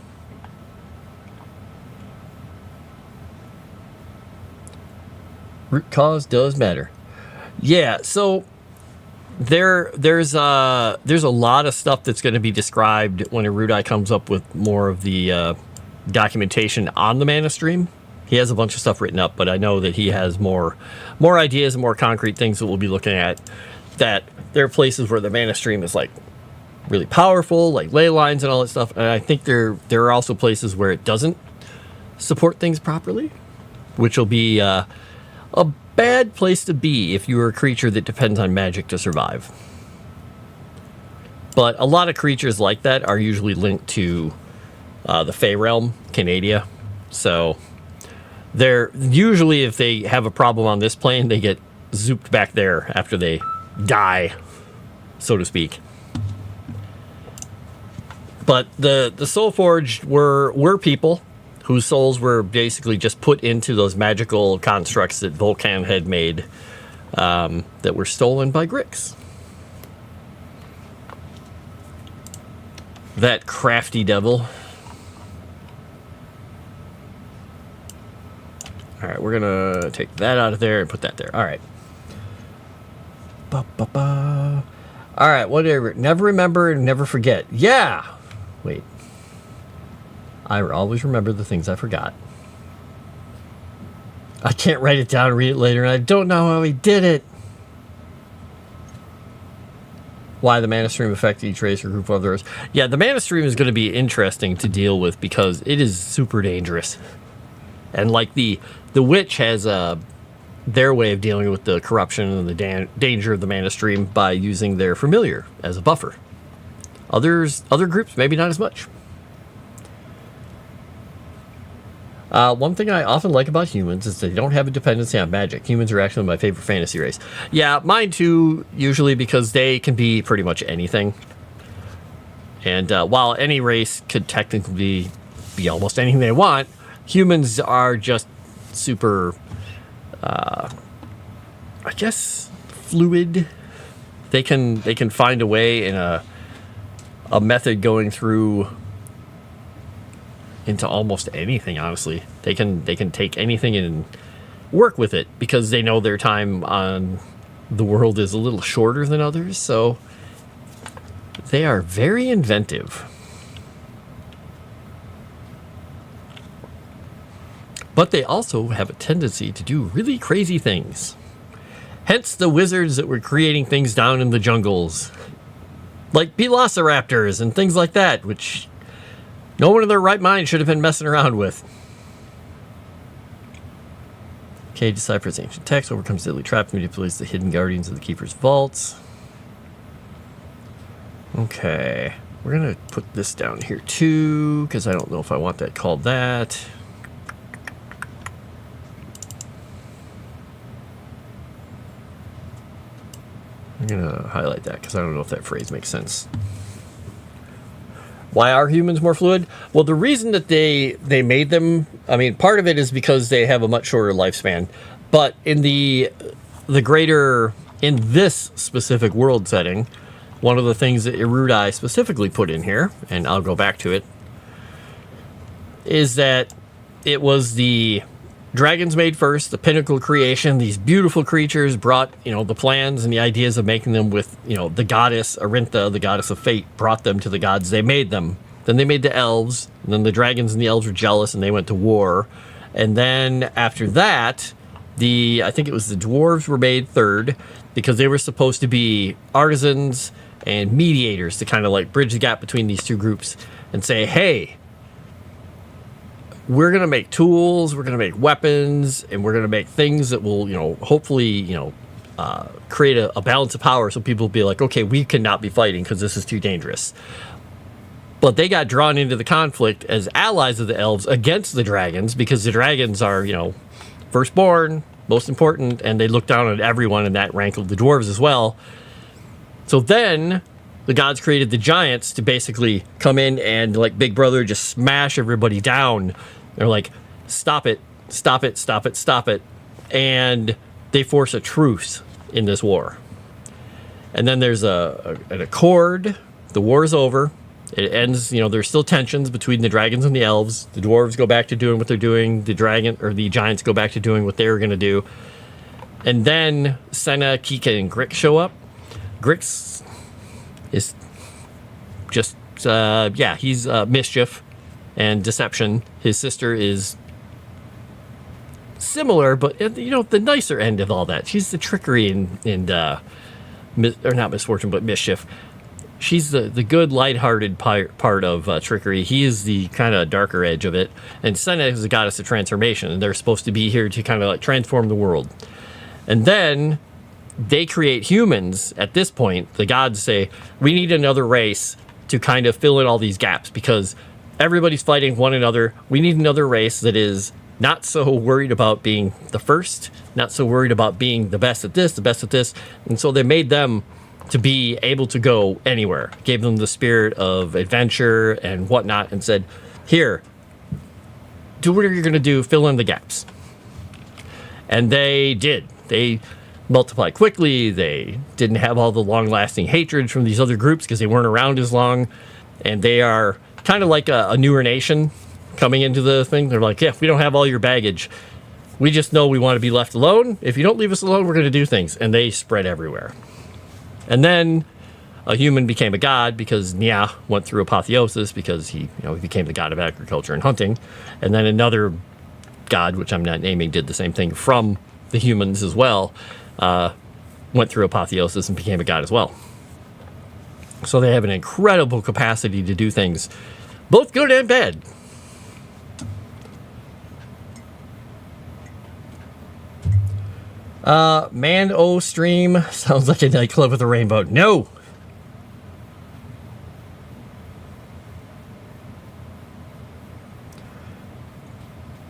Root cause does matter. Yeah, so there's a lot of stuff that's going to be described when Erudite comes up with more of the documentation on the Mana Stream. He has a bunch of stuff written up, but I know that he has more ideas and more concrete things that we'll be looking at. That there are places where the Mana Stream is like really powerful, like ley lines and all that stuff. And I think there are also places where it doesn't support things properly, which will be a bad place to be if you are a creature that depends on magic to survive. But a lot of creatures like that are usually linked to the Fey Realm, Canadia. So They're usually, if they have a problem on this plane, they get zooped back there after they die, so to speak. But the Soul Forged were people whose souls were basically just put into those magical constructs that Vulcan had made, that were stolen by Grix. That crafty devil. All right, we're gonna take that out of there and put that there. All right. Ba-ba-ba. All right, whatever. Never remember and never forget. Yeah. Wait. I always remember the things I forgot. I can't write it down and read it later, and I don't know how he did it. Why the mana stream affect each race or group of others. Yeah, the mana stream is going to be interesting to deal with because it is super dangerous. And like the witch has their way of dealing with the corruption and the danger of the mana stream by using their familiar as a buffer. Other groups, maybe not as much. One thing I often like about humans is they don't have a dependency on magic. Humans are actually my favorite fantasy race. Yeah, mine too, usually because they can be pretty much anything. And while any race could technically be almost anything they want, humans are just super, I guess, fluid. They can find a way in a method going through into almost anything. Honestly, they can take anything and work with it because they know their time on the world is a little shorter than others. So they are very inventive. But they also have a tendency to do really crazy things. Hence the wizards that were creating things down in the jungles. Like velociraptors and things like that, which no one in their right mind should have been messing around with. Okay, deciphers ancient text, overcomes deadly traps, manipulates the hidden guardians of the Keeper's vaults. Okay, we're going to put this down here too, because I don't know if I want that called that. I'm going to highlight that because I don't know if that phrase makes sense. Why are humans more fluid? Well, the reason that they made them, I mean, part of it is because they have a much shorter lifespan. But in the greater, in this specific world setting, one of the things that Erudai specifically put in here, and I'll go back to it, is that it was the dragons made first, the pinnacle creation, these beautiful creatures brought, the plans and the ideas of making them with, the goddess Arintha, the goddess of fate, brought them to the gods. They made them. Then they made the elves, and then the dragons and the elves were jealous and they went to war. And then after that, I think it was the dwarves were made third because they were supposed to be artisans and mediators to kind of like bridge the gap between these two groups and say, hey, we're going to make tools, we're going to make weapons, and we're going to make things that will, hopefully, create a balance of power so people will be like, okay, we cannot be fighting because this is too dangerous. But they got drawn into the conflict as allies of the elves against the dragons because the dragons are, firstborn, most important, and they look down on everyone, and that rankled the dwarves as well. So then the gods created the giants to basically come in and, like Big Brother, just smash everybody down. They're like, stop it, stop it, stop it, stop it. And they force a truce in this war. And then there's an accord. The war is over. It ends, there's still tensions between the dragons and the elves. The dwarves go back to doing what they're doing. The giants go back to doing what they were going to do. And then Senna, Kika, and Grix show up. Grix is just, he's mischief and deception. His sister is similar, but, the nicer end of all that. She's the trickery and or not misfortune, but mischief. She's the good, lighthearted part of trickery. He is the kind of darker edge of it. And Senna is the goddess of transformation, and they're supposed to be here to kind of like transform the world. And then they create humans. At this point, the gods say, we need another race to kind of fill in all these gaps because everybody's fighting one another. We need another race that is not so worried about being the first, not so worried about being the best at this, the best at this. And so they made them to be able to go anywhere, gave them the spirit of adventure and whatnot, and said, here, do whatever you're going to do, fill in the gaps. And they did. They multiplied quickly. They didn't have all the long-lasting hatred from these other groups because they weren't around as long. And they are kind of like a newer nation coming into the thing. They're like, yeah, we don't have all your baggage. We just know we want to be left alone. If you don't leave us alone, we're going to do things. And they spread everywhere. And then a human became a god because Nya went through apotheosis because he became the god of agriculture and hunting. And then another god, which I'm not naming, did the same thing from the humans as well, went through apotheosis and became a god as well. So they have an incredible capacity to do things, both good and bad. Man O Stream sounds like a nightclub with a rainbow. No!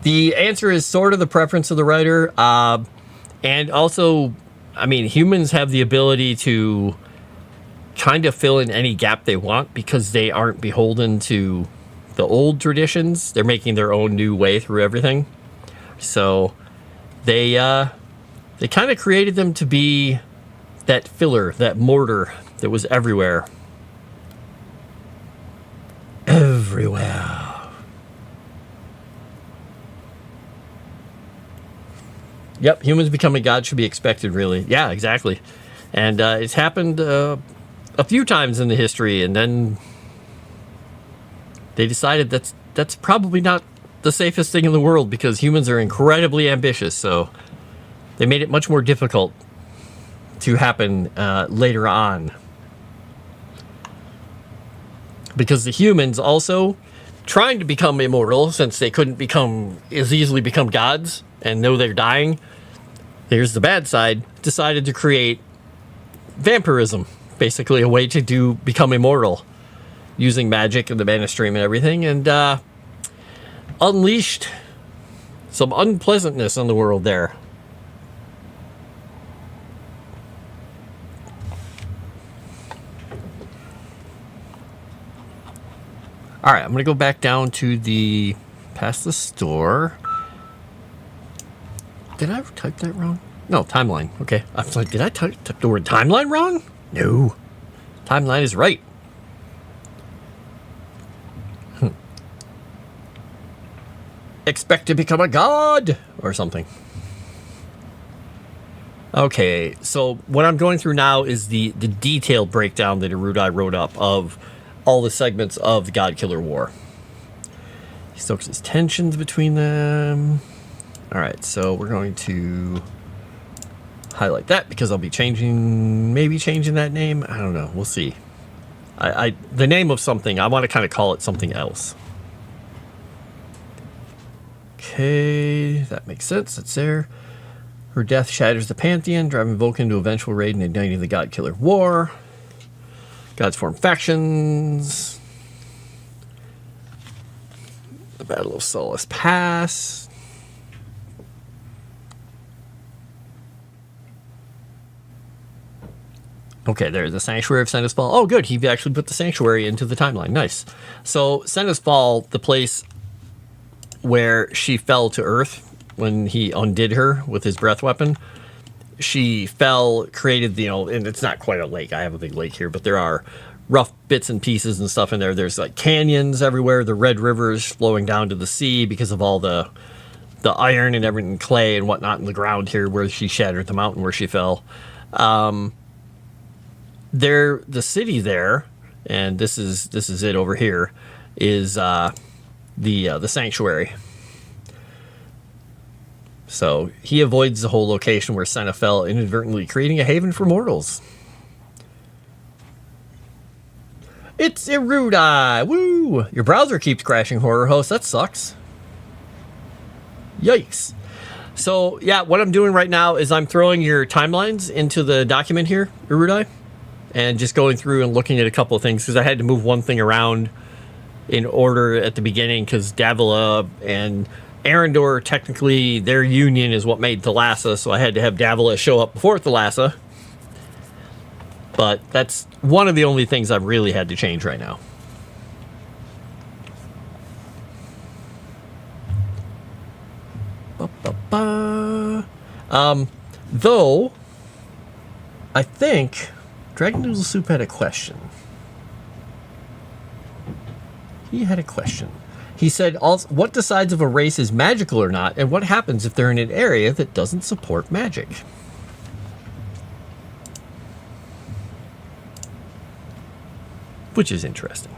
The answer is sort of the preference of the writer. And also, I mean, humans have the ability to kind of fill in any gap they want because they aren't beholden to the old traditions. They're making their own new way through everything. So they kind of created them to be that filler, that mortar that was everywhere. Everywhere. Yep, humans becoming God should be expected, really. Yeah, exactly. And it's happened a few times in the history, and then they decided that's probably not the safest thing in the world because humans are incredibly ambitious, so they made it much more difficult to happen later on. Because the humans also, trying to become immortal, since they couldn't as easily become gods and know they're dying, here's the bad side, decided to create vampirism, basically a way to become immortal using magic and the mana stream and everything, and unleashed some unpleasantness on the world there. All right, I'm gonna go back down to past the store. Did I type that wrong? No, timeline. Okay. I was like, did I type the word timeline wrong? No. Timeline is right. Expect to become a god or something. Okay, so what I'm going through now is the detailed breakdown that Erudai wrote up of all the segments of the God Killer War. He stokes his tensions between them. All right, so we're going to highlight that because I'll be maybe changing that name. I don't know. We'll see. The name of something, I want to kind of call it something else. Okay, that makes sense. It's there. Her death shatters the Pantheon, driving Vulcan to eventual raid and igniting the God Killer War. Gods form factions. The Battle of Solace Pass. Okay, there's the Sanctuary of Senna's Fall. Oh, good. He actually put the Sanctuary into the timeline. Nice. So, Senna's Fall, the place where she fell to Earth when he undid her with his breath weapon. She fell, created, and it's not quite a lake. I have a big lake here, but there are rough bits and pieces and stuff in there. There's like canyons everywhere. The Red River is flowing down to the sea because of all the iron and everything, clay and whatnot in the ground here where she shattered the mountain where she fell. The city there, and this is it over here, is the sanctuary. So he avoids the whole location where Senna fell, inadvertently creating a haven for mortals. It's Erudai! Woo! Your browser keeps crashing, Horror Host. That sucks. Yikes. So, yeah, what I'm doing right now is I'm throwing your timelines into the document here, Erudai, and just going through and looking at a couple of things, because I had to move one thing around in order at the beginning, because Davila and Arendor, technically, their union is what made Thalassa, so I had to have Davila show up before Thalassa. But that's one of the only things I've really had to change right now. Though, I think Dragon Noodle Soup had a question. He had a question. He said, also, what decides if a race is magical or not, and what happens if they're in an area that doesn't support magic? Which is interesting.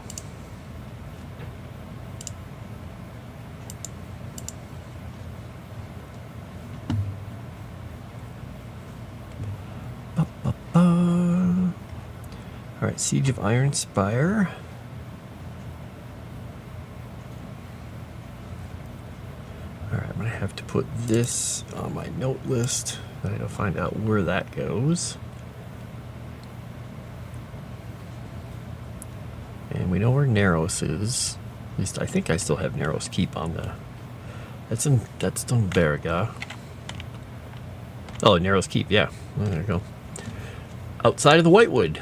All right, Siege of Iron Spire. All right, I'm gonna have to put this on my note list. I gotta find out where that goes. And we know where Narrows is. At least I think I still have Narrows Keep on the. That's Dunberga. Oh, Narrows Keep, yeah. Oh, there you go. Outside of the Whitewood.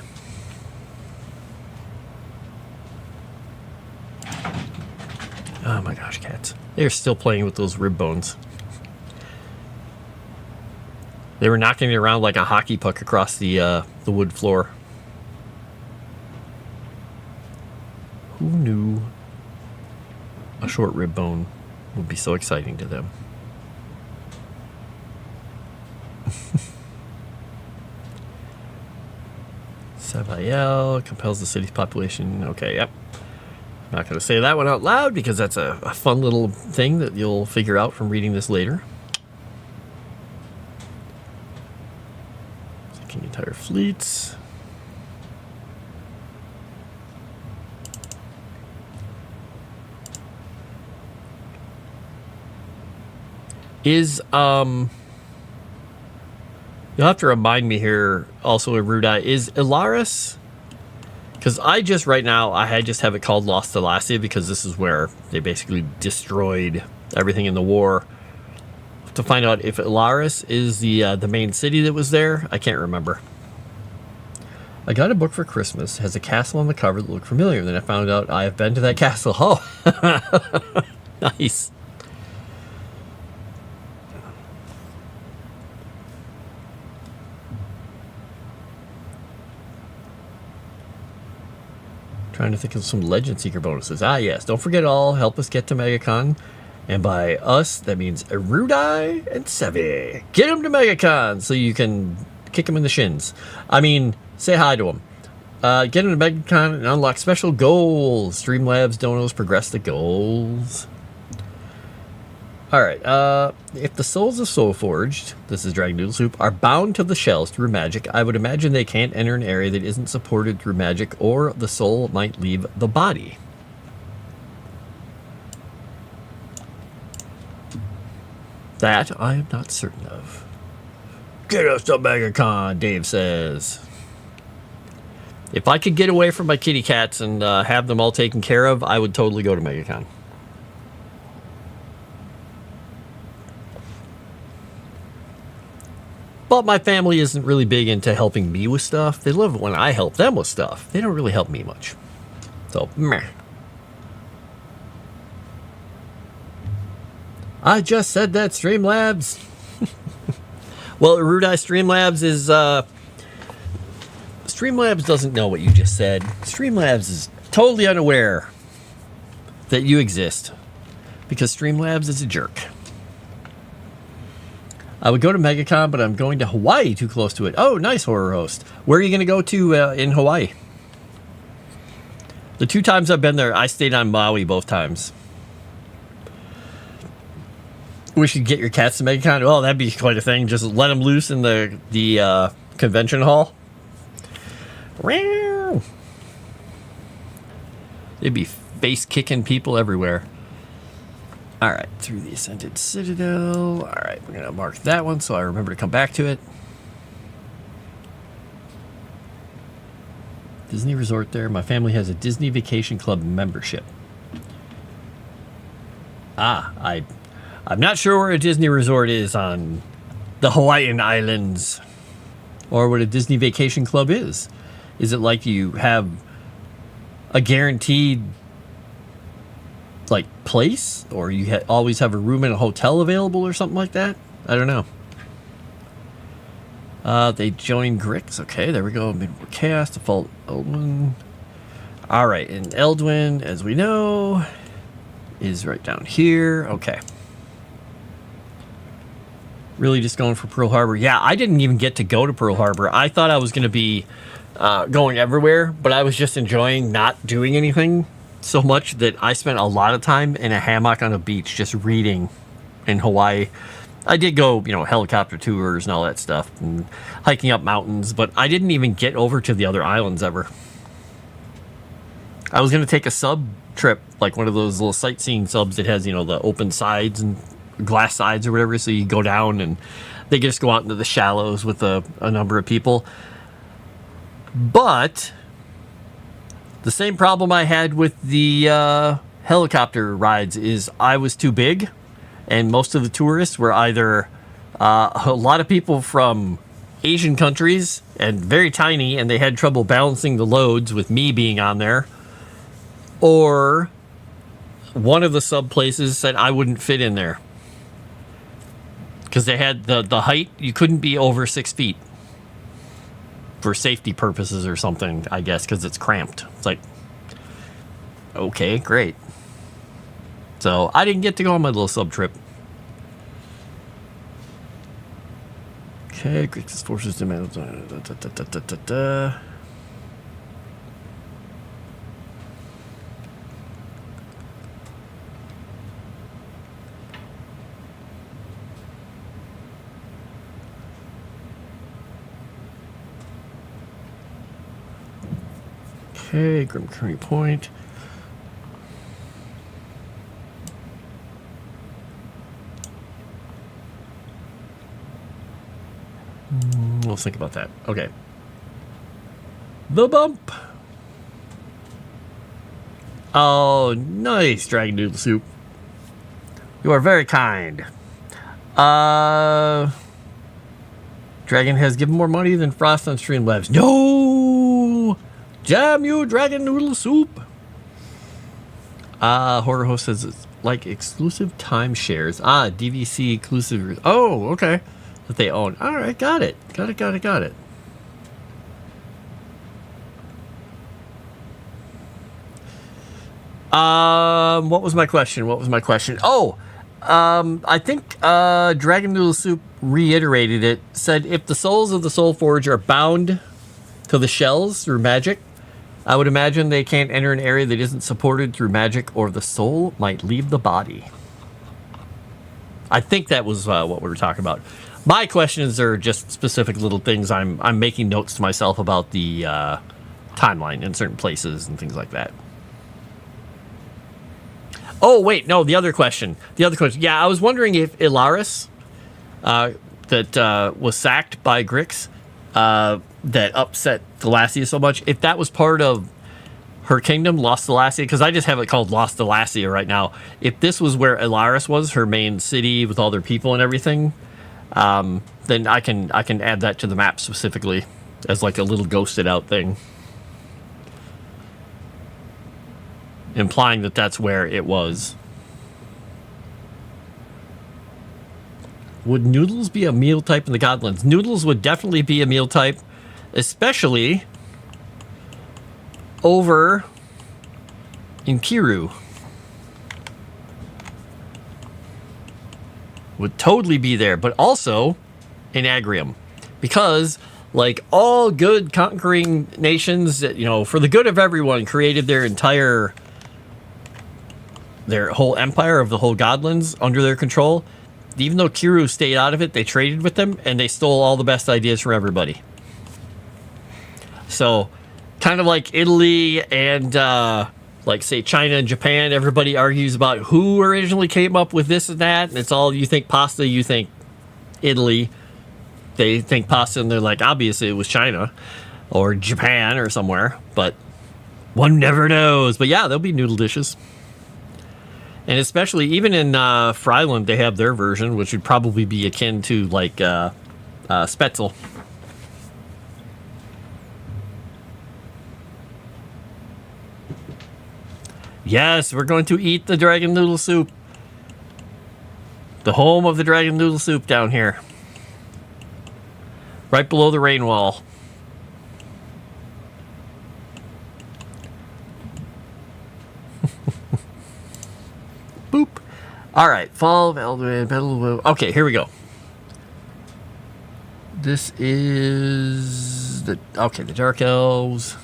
Oh my gosh, cats. They're still playing with those rib bones. They were knocking it around like a hockey puck across the wood floor. Who knew a short rib bone would be so exciting to them? Savael compels the city's population. Okay, yep. Not going to say that one out loud because that's a fun little thing that you'll figure out from reading this later. Sinking entire fleets. You'll have to remind me here also, Erudai, is Ilaris? Because I just, right now, I just have it called Lost Thalassia because this is where they basically destroyed everything in the war. To find out if Ilaris is the main city that was there, I can't remember. I got a book for Christmas. Has a castle on the cover that looked familiar. Then I found out I have been to that castle. Oh, nice. Trying to think of some Legend Seeker bonuses. Ah, yes. Don't forget all. Help us get to MegaCon. And by us, that means Erudai and Sevi. Get them to MegaCon so you can kick them in the shins. I mean, say hi to them. Get them to MegaCon and unlock special goals. Streamlabs donos progress the goals. Alright, if the souls of Soulforged, this is Dragon Noodle Soup, are bound to the shells through magic, I would imagine they can't enter an area that isn't supported through magic, or the soul might leave the body. That I am not certain of. Get us to MegaCon, Dave says. If I could get away from my kitty cats and have them all taken care of, I would totally go to MegaCon. But my family isn't really big into helping me with stuff. They love it when I help them with stuff. They don't really help me much. So, meh. I just said that, Streamlabs. Well, Erudai Streamlabs is, Streamlabs doesn't know what you just said. Streamlabs is totally unaware that you exist. Because Streamlabs is a jerk. I would go to MegaCon, but I'm going to Hawaii, too close to it. Oh, nice, Horror Host. Where are you going to go to in Hawaii? The 2 times I've been there, I stayed on Maui both times. We should get your cats to MegaCon. Oh, that'd be quite a thing. Just let them loose in the convention hall. They'd be face-kicking people everywhere. All right, through the Ascended Citadel. All right, we're going to mark that one so I remember to come back to it. Disney Resort there. My family has a Disney Vacation Club membership. Ah, I'm not sure where a Disney resort is on the Hawaiian Islands, or what a Disney Vacation Club is. Is it like you have a guaranteed like place, or you always have a room in a hotel available, or something like that? I don't know. They joined Grix. Okay, there we go. Mid-war chaos, default Eldwin. All right, and Eldwin, as we know, is right down here. Okay. Really just going for Pearl Harbor. Yeah, I didn't even get to go to Pearl Harbor. I thought I was going to be going everywhere, but I was just enjoying not doing anything so much that I spent a lot of time in a hammock on a beach just reading in Hawaii. I did go, helicopter tours and all that stuff and hiking up mountains, but I didn't even get over to the other islands ever. I was going to take a sub trip, like one of those little sightseeing subs that has, the open sides and glass sides or whatever, so you go down and they just go out into the shallows with a number of people. But the same problem I had with the helicopter rides is I was too big, and most of the tourists were either a lot of people from Asian countries and very tiny, and they had trouble balancing the loads with me being on there, or one of the sub places said I wouldn't fit in there because they had the height. You couldn't be over 6 feet for safety purposes or something, I guess, because it's cramped. It's like, okay, great. So I didn't get to go on my little sub trip. Okay, Grixis forces demand. Okay, Grim Curry Point. We'll think about that. Okay. The bump. Oh, nice, Dragon Noodle Soup. You are very kind. Dragon has given more money than Frost on Streamlabs. No! Damn you, Dragon Noodle Soup. Horror Host says it's like exclusive timeshares. DVC exclusive. Oh, okay. That they own. All right, got it. Got it. What was my question? Oh, I think Dragon Noodle Soup reiterated it. Said if the souls of the Soul Forge are bound to the shells through magic, I would imagine they can't enter an area that isn't supported through magic, or the soul might leave the body. I think that was what we were talking about. My questions are just specific little things. I'm making notes to myself about the timeline in certain places and things like that. Oh, wait, no, the other question. Yeah, I was wondering if Ilaris, that was sacked by Grix, that upset Thalassia so much, if that was part of her kingdom, Lost Thalassia, because I just have it called Lost Thalassia right now. If this was where Ilaris was, her main city with all their people and everything, then I can add that to the map specifically as like a little ghosted out thing, implying that that's where it was. Would noodles be a meal type in the Godlands? Noodles would definitely be a meal type, especially over in Kiru. Would totally be there, but also in Agrium, because like all good conquering nations that, for the good of everyone, created their whole empire of the whole Godlands under their control. Even though Kiru stayed out of it, they traded with them and they stole all the best ideas from everybody. So kind of like Italy and like say China and Japan, everybody argues about who originally came up with this and that, and it's all, you think pasta, you think Italy, they think pasta, and they're like, obviously it was China or Japan or somewhere, but one never knows. But yeah, there'll be noodle dishes. And especially, even in Fryland, they have their version, which would probably be akin to, like, Spetzel. Yes, we're going to eat the dragon noodle soup. The home of the dragon noodle soup down here. Right below the rain wall. Boop. All right, fall of Eldraine. Okay, here we go. This is the Dark Elves.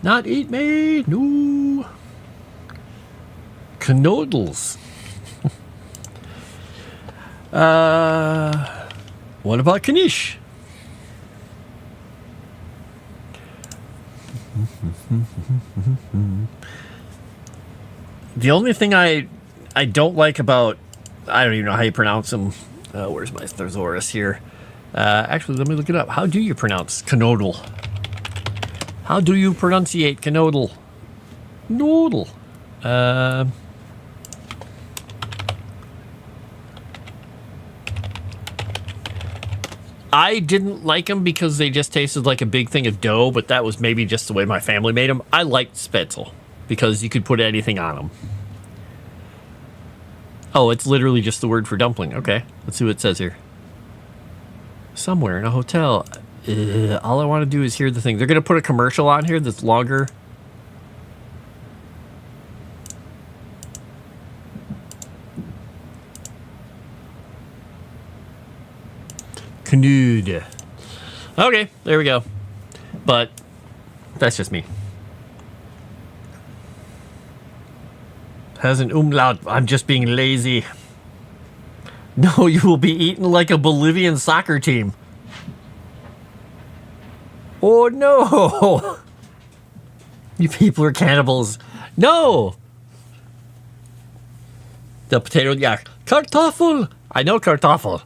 Not eat me, no. Canoodles. What about Kanish? The only thing I don't like about, I don't even know how you pronounce them. Where's my thesaurus here? Actually, let me look it up. How do you pronounce canoodle? How do you pronunciate canoodle? Noodle. I didn't like them because they just tasted like a big thing of dough, but that was maybe just the way my family made them. I liked Spetzel because you could put anything on them. Oh, it's literally just the word for dumpling. Okay, let's see what it says here. Somewhere in a hotel. All I want to do is hear the thing. They're going to put a commercial on here that's longer. Knud. Okay, there we go. But that's just me. Has an umlaut. I'm just being lazy. No, you will be eaten like a Bolivian soccer team. Oh no! You people are cannibals. No! The potato, yeah. Kartoffel! I know Kartoffel.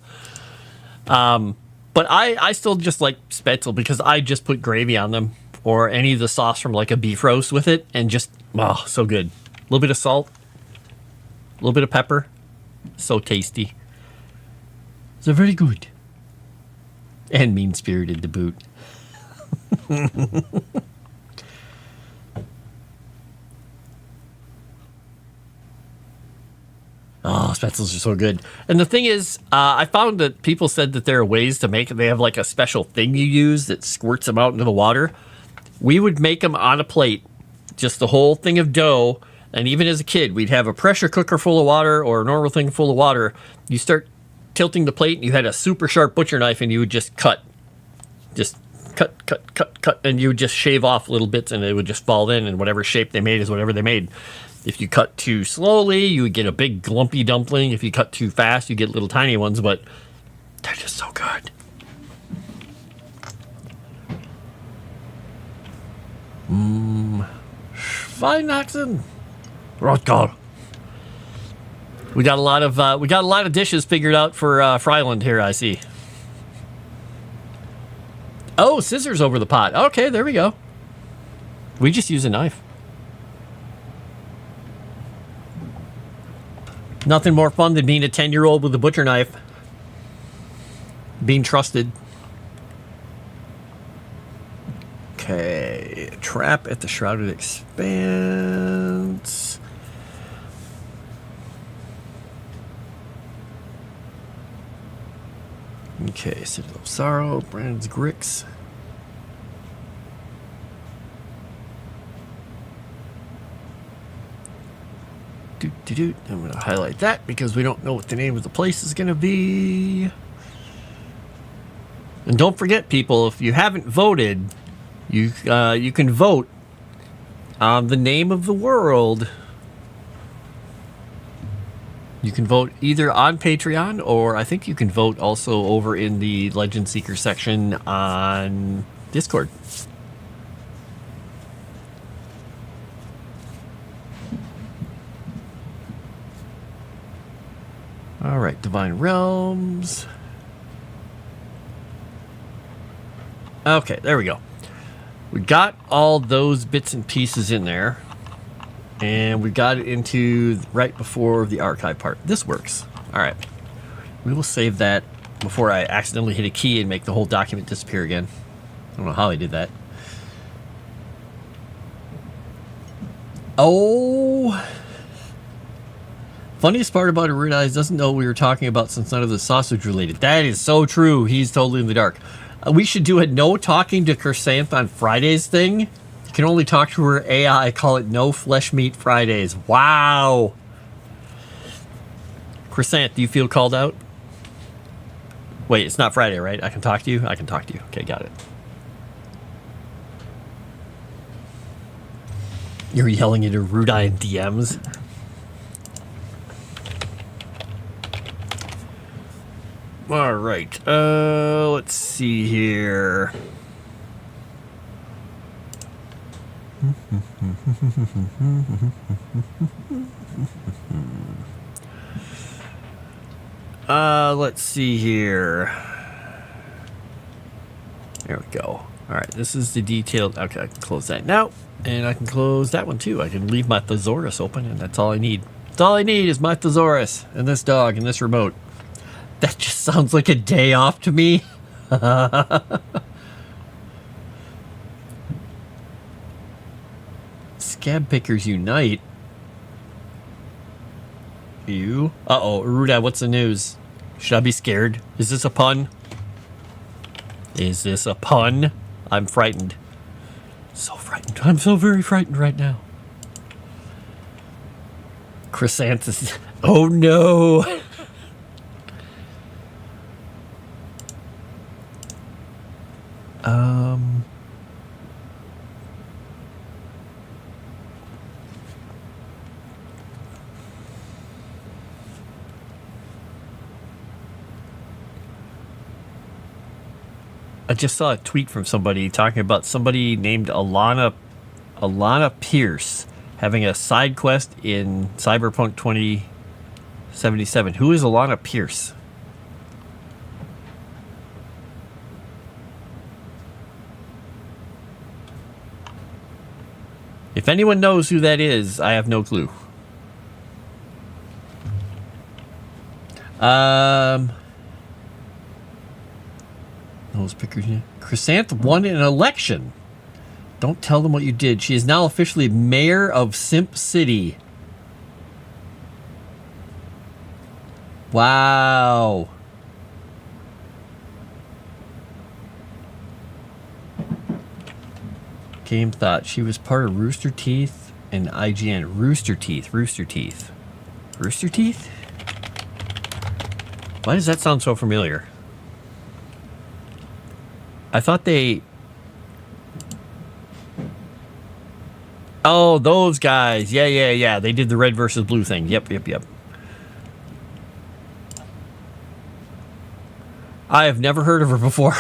But I still just like Spetzel because I just put gravy on them or any of the sauce from like a beef roast with it and just, oh, so good. A little bit of salt, a little bit of pepper. So tasty. They're very good. And mean-spirited to boot. Oh, Spetzels are so good. And the thing is, I found that people said that there are ways to make it. They have like a special thing you use that squirts them out into the water. We would make them on a plate, just the whole thing of dough. And even as a kid, we'd have a pressure cooker full of water or a normal thing full of water. You start tilting the plate, and you had a super sharp butcher knife, and you would just cut. Just cut, and you would just shave off little bits, and it would just fall in, and whatever shape they made is whatever they made. If you cut too slowly, you would get a big glumpy dumpling. If you cut too fast, you get little tiny ones, but they're just so good. Weihnachten. Rotgal. We got a lot of dishes figured out for Fryland here, I see. Oh, scissors over the pot. Okay, there we go. We just use a knife. Nothing more fun than being a 10-year-old with a butcher knife. Being trusted. Okay. Trap at the Shrouded Expanse. Okay, Citadel of Sorrow, Brandon's Grix. I'm going to highlight that because we don't know what the name of the place is going to be. And don't forget, people, if you haven't voted, you can vote on the name of the world. You can vote either on Patreon, or I think you can vote also over in the Legend Seeker section on Discord. All right, Divine Realms. Okay, there we go. We got all those bits and pieces in there. And we got it into right before the archive part. This works. All right. We will save that before I accidentally hit a key and make the whole document disappear again. I don't know how I did that. Oh. Funniest part about it, Rude Eyes doesn't know what we were talking about since none of the sausage related. That is so true. He's totally in the dark. We should do a no talking to Chrysanth on Fridays thing. You can only talk to her AI. Call it No Flesh Meat Fridays. Wow. Chrysanth, do you feel called out? Wait, it's not Friday, right? I can talk to you? I can talk to you. Okay, got it. You're yelling at a Rude Eye in DMs? All right. Let's see here. Let's see here. There we go. All right, this is the detailed. Okay, I can close that now, and I can close that one too. I can leave my thesaurus open, and that's all I need. That's all I need is my thesaurus and this dog and this remote. That just sounds like a day off to me. Scab Pickers Unite. You? Uh-oh, Ruda, what's the news? Should I be scared? Is this a pun? Is this a pun? I'm frightened. So frightened. I'm so very frightened right now. Chrysanthus. Oh no! I just saw a tweet from somebody talking about somebody named Alana Pierce having a side quest in Cyberpunk 2077. Who is Alana Pierce? If anyone knows who that is, I have no clue. Those pickers. Chrysanth won an election. Don't tell them what you did. She is now officially mayor of Simp City. Wow. Game thought she was part of Rooster Teeth and IGN. Rooster Teeth. Rooster Teeth. Rooster Teeth? Why does that sound so familiar? I thought they... Oh, those guys. Yeah. They did the red versus blue thing. Yep. I have never heard of her before.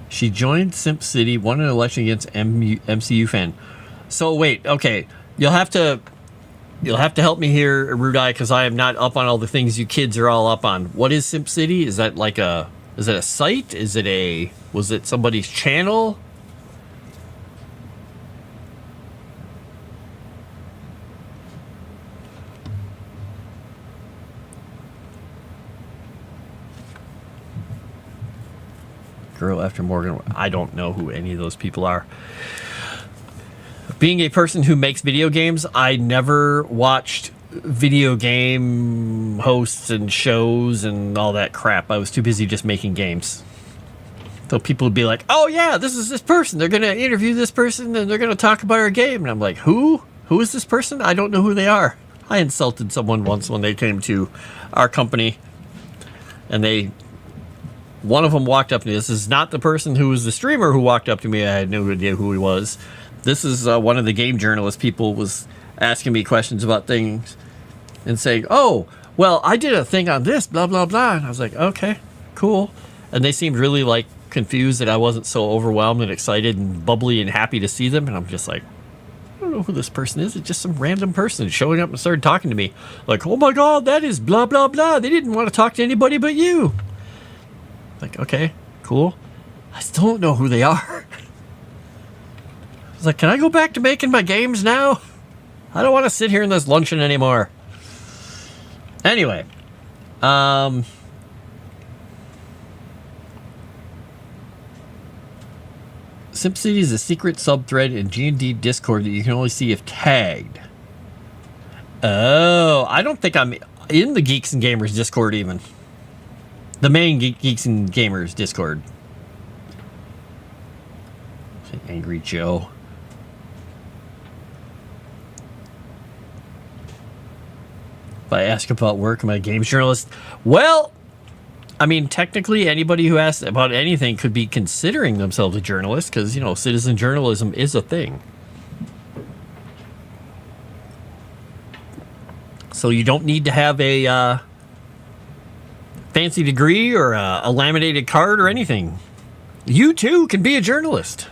She joined Simp City, won an election against MCU fan. So wait, okay. You'll have to help me here, Rude Eye, because I am not up on all the things you kids are all up on. What is Simp City? Is that like is it a site? Was it somebody's channel? Girl after Morgan. I don't know who any of those people are. Being a person who makes video games, I never watched video game hosts and shows and all that crap. I was too busy just making games. So people would be like, oh yeah, this is this person. They're going to interview this person and they're going to talk about our game. And I'm like, who? Who is this person? I don't know who they are. I insulted someone once when they came to our company. And one of them walked up to me. This is not the person who was the streamer who walked up to me. I had no idea who he was. This is one of the game journalist people was asking me questions about things and saying, oh, well, I did a thing on this, blah, blah, blah. And I was like, okay, cool. And they seemed really like confused that I wasn't so overwhelmed and excited and bubbly and happy to see them. And I'm just like, I don't know who this person is. It's just some random person showing up and started talking to me. Like, oh my God, that is blah, blah, blah. They didn't want to talk to anybody but you. Like, okay, cool. I still don't know who they are. I was like, can I go back to making my games now? I don't want to sit here in this luncheon anymore. Anyway, SimCity is a secret subthread in G&D Discord that you can only see if tagged. Oh, I don't think I'm in the Geeks and Gamers Discord even. The main Geeks and Gamers Discord. Angry Joe. If I ask about work, am I a games journalist? Well, I mean, technically, anybody who asks about anything could be considering themselves a journalist because, you know, citizen journalism is a thing. So you don't need to have a fancy degree or a laminated card or anything. You, too, can be a journalist.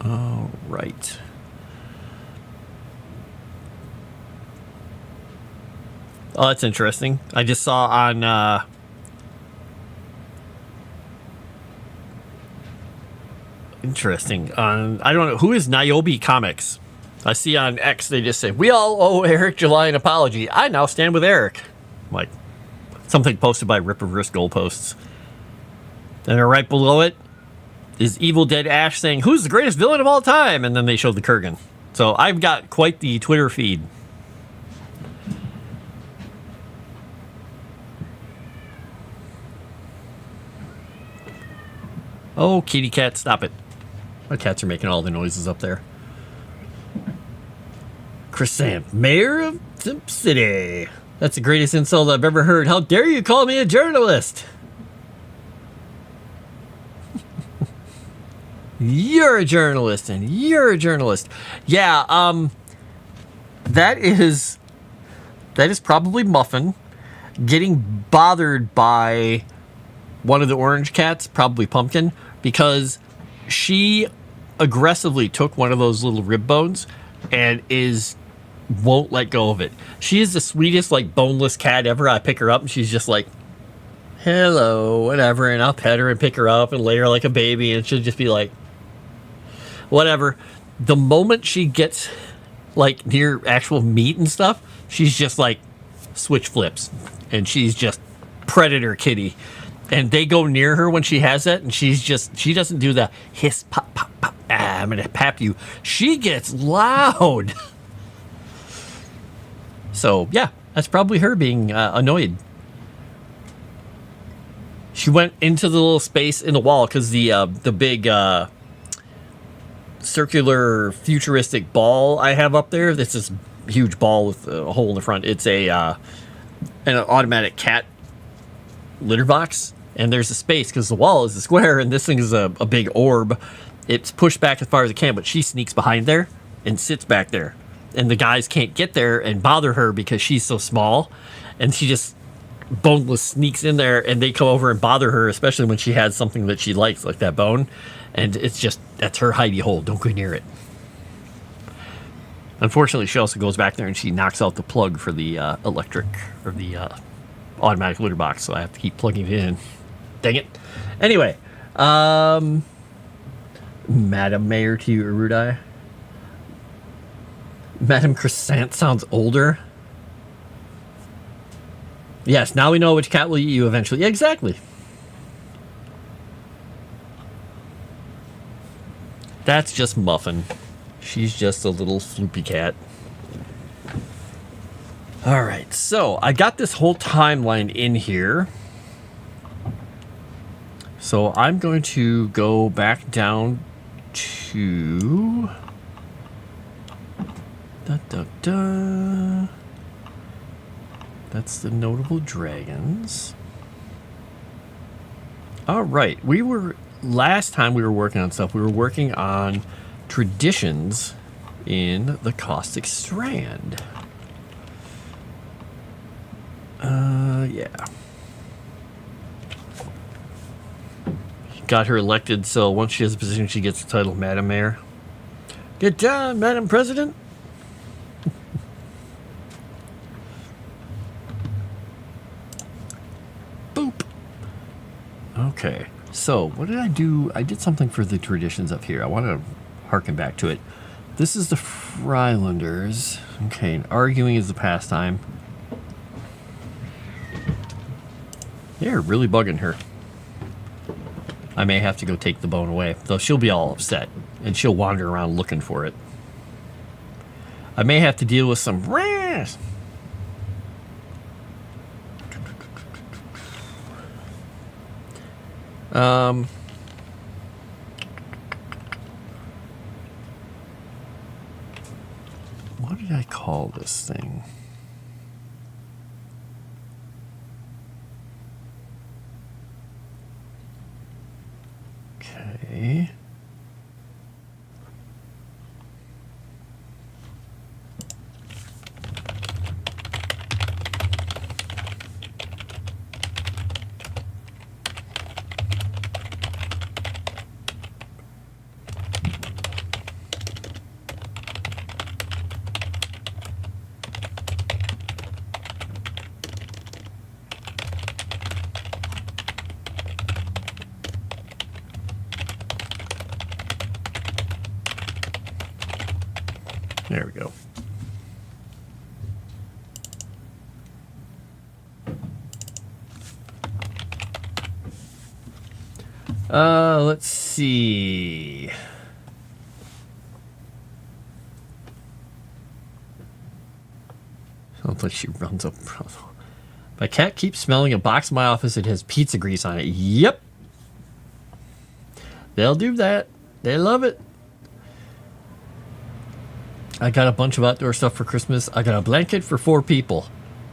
All right. Oh, that's interesting. I just saw on interesting. I don't know who is Niobe Comics. I see on X they just say we all owe Eric July an apology. I now stand with Eric. Like something posted by Rip Reverse Goalposts. Then right below it is Evil Dead Ash saying, who's the greatest villain of all time? And then they showed the Kurgan. So I've got quite the Twitter feed. Oh, kitty cat, stop it. My cats are making all the noises up there. Crescent, mayor of Simp City. That's the greatest insult I've ever heard. How dare you call me a journalist? You're a journalist, and you're a journalist. Yeah, that is probably Muffin getting bothered by one of the orange cats, probably Pumpkin, because she aggressively took one of those little rib bones and won't let go of it. She is the sweetest, like, boneless cat ever. I pick her up, and she's just like, hello, whatever, and I'll pet her and pick her up and lay her like a baby, and she'll just be like, whatever. The moment she gets like near actual meat and stuff, she's just like switch flips, and she's just predator kitty. And they go near her when she has that, and she doesn't do the hiss pop pop pop. I'm gonna pap you. She gets loud. So yeah, that's probably her being annoyed. She went into the little space in the wall because the big circular futuristic ball I have up there. This is a huge ball with a hole in the front. It's an automatic cat litter box, and there's a space because the wall is a square and this thing is a big orb. It's pushed back as far as it can, but she sneaks behind there and sits back there, and the guys can't get there and bother her because she's so small, and she just boneless sneaks in there, and they come over and bother her, especially when she has something that she likes, like that bone. And it's just, that's her hidey hole. Don't go near it. Unfortunately, she also goes back there and she knocks out the plug for the electric, or the automatic litter box. So I have to keep plugging it in. Dang it. Anyway, Madam Mayor to you, Erudai. Madam Crescent sounds older. Yes, now we know which cat will eat you eventually. Yeah, exactly. That's just Muffin. She's just a little floopy cat. All right, so I got this whole timeline in here. So I'm going to go back down to... That's the notable dragons. All right, last time we were working on stuff, we were working on traditions in the Caustic Strand. Yeah. Got her elected, so once she has a position, she gets the title Madam Mayor. Good job, Madam President. Okay. So, what did I do? I did something for the traditions up here. I want to harken back to it. This is the Frylanders. Okay, and arguing is the pastime. They're really bugging her. I may have to go take the bone away, though she'll be all upset, and she'll wander around looking for it. I may have to deal with some... What did I call this thing? Okay. There we go. Let's see. Sounds like she runs up. My cat keeps smelling a box in my office. It has pizza grease on it. Yep. They'll do that. They love it. I got a bunch of outdoor stuff for Christmas. I got a blanket for 4 people.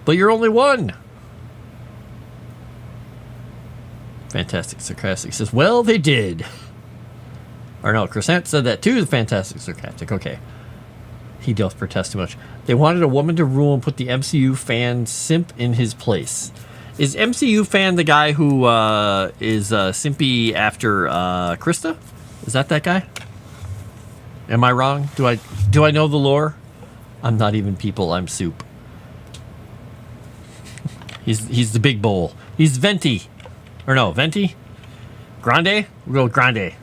But you're only one. Fantastic Sarcastic says, well, they did. Or no, Crescent said that too, the Fantastic Sarcastic. Okay. He doth protest too much. They wanted a woman to rule and put the MCU fan simp in his place. Is MCU fan the guy who is simpy after Krista? Is that guy? Am I wrong? Do I know the lore? I'm not even people, I'm soup. He's the big bowl. He's Venti. Or no, Venti? Grande? We'll go with Grande.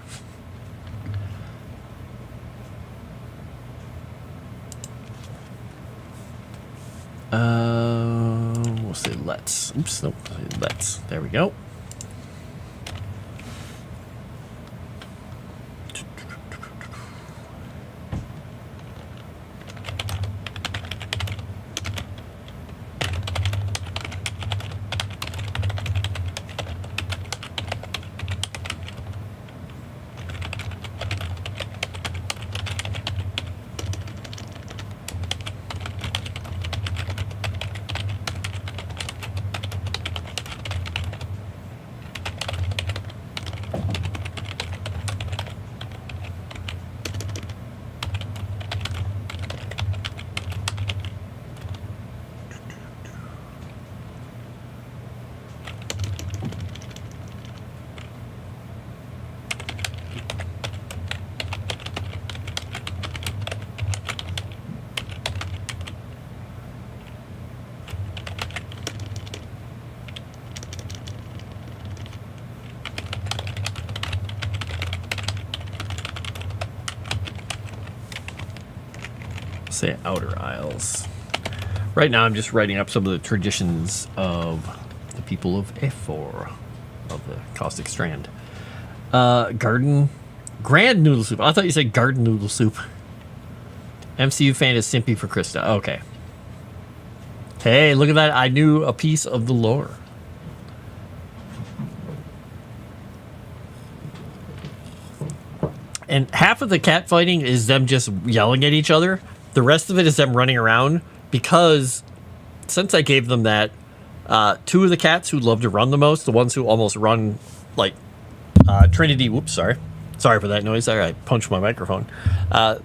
We'll say let's. Oops, nope. Let's. There we go. Say outer aisles. Right now I'm just writing up some of the traditions of the people of Efor, of the Caustic Strand. Grand noodle soup. I thought you said garden noodle soup. MCU fan is simpy for Krista. Okay. Hey, look at that. I knew a piece of the lore. And half of the cat fighting is them just yelling at each other. The rest of it is them running around because since I gave them that, 2 of the cats who love to run the most, the ones who almost run like Trinity, whoops, sorry for that noise there, I punched my microphone,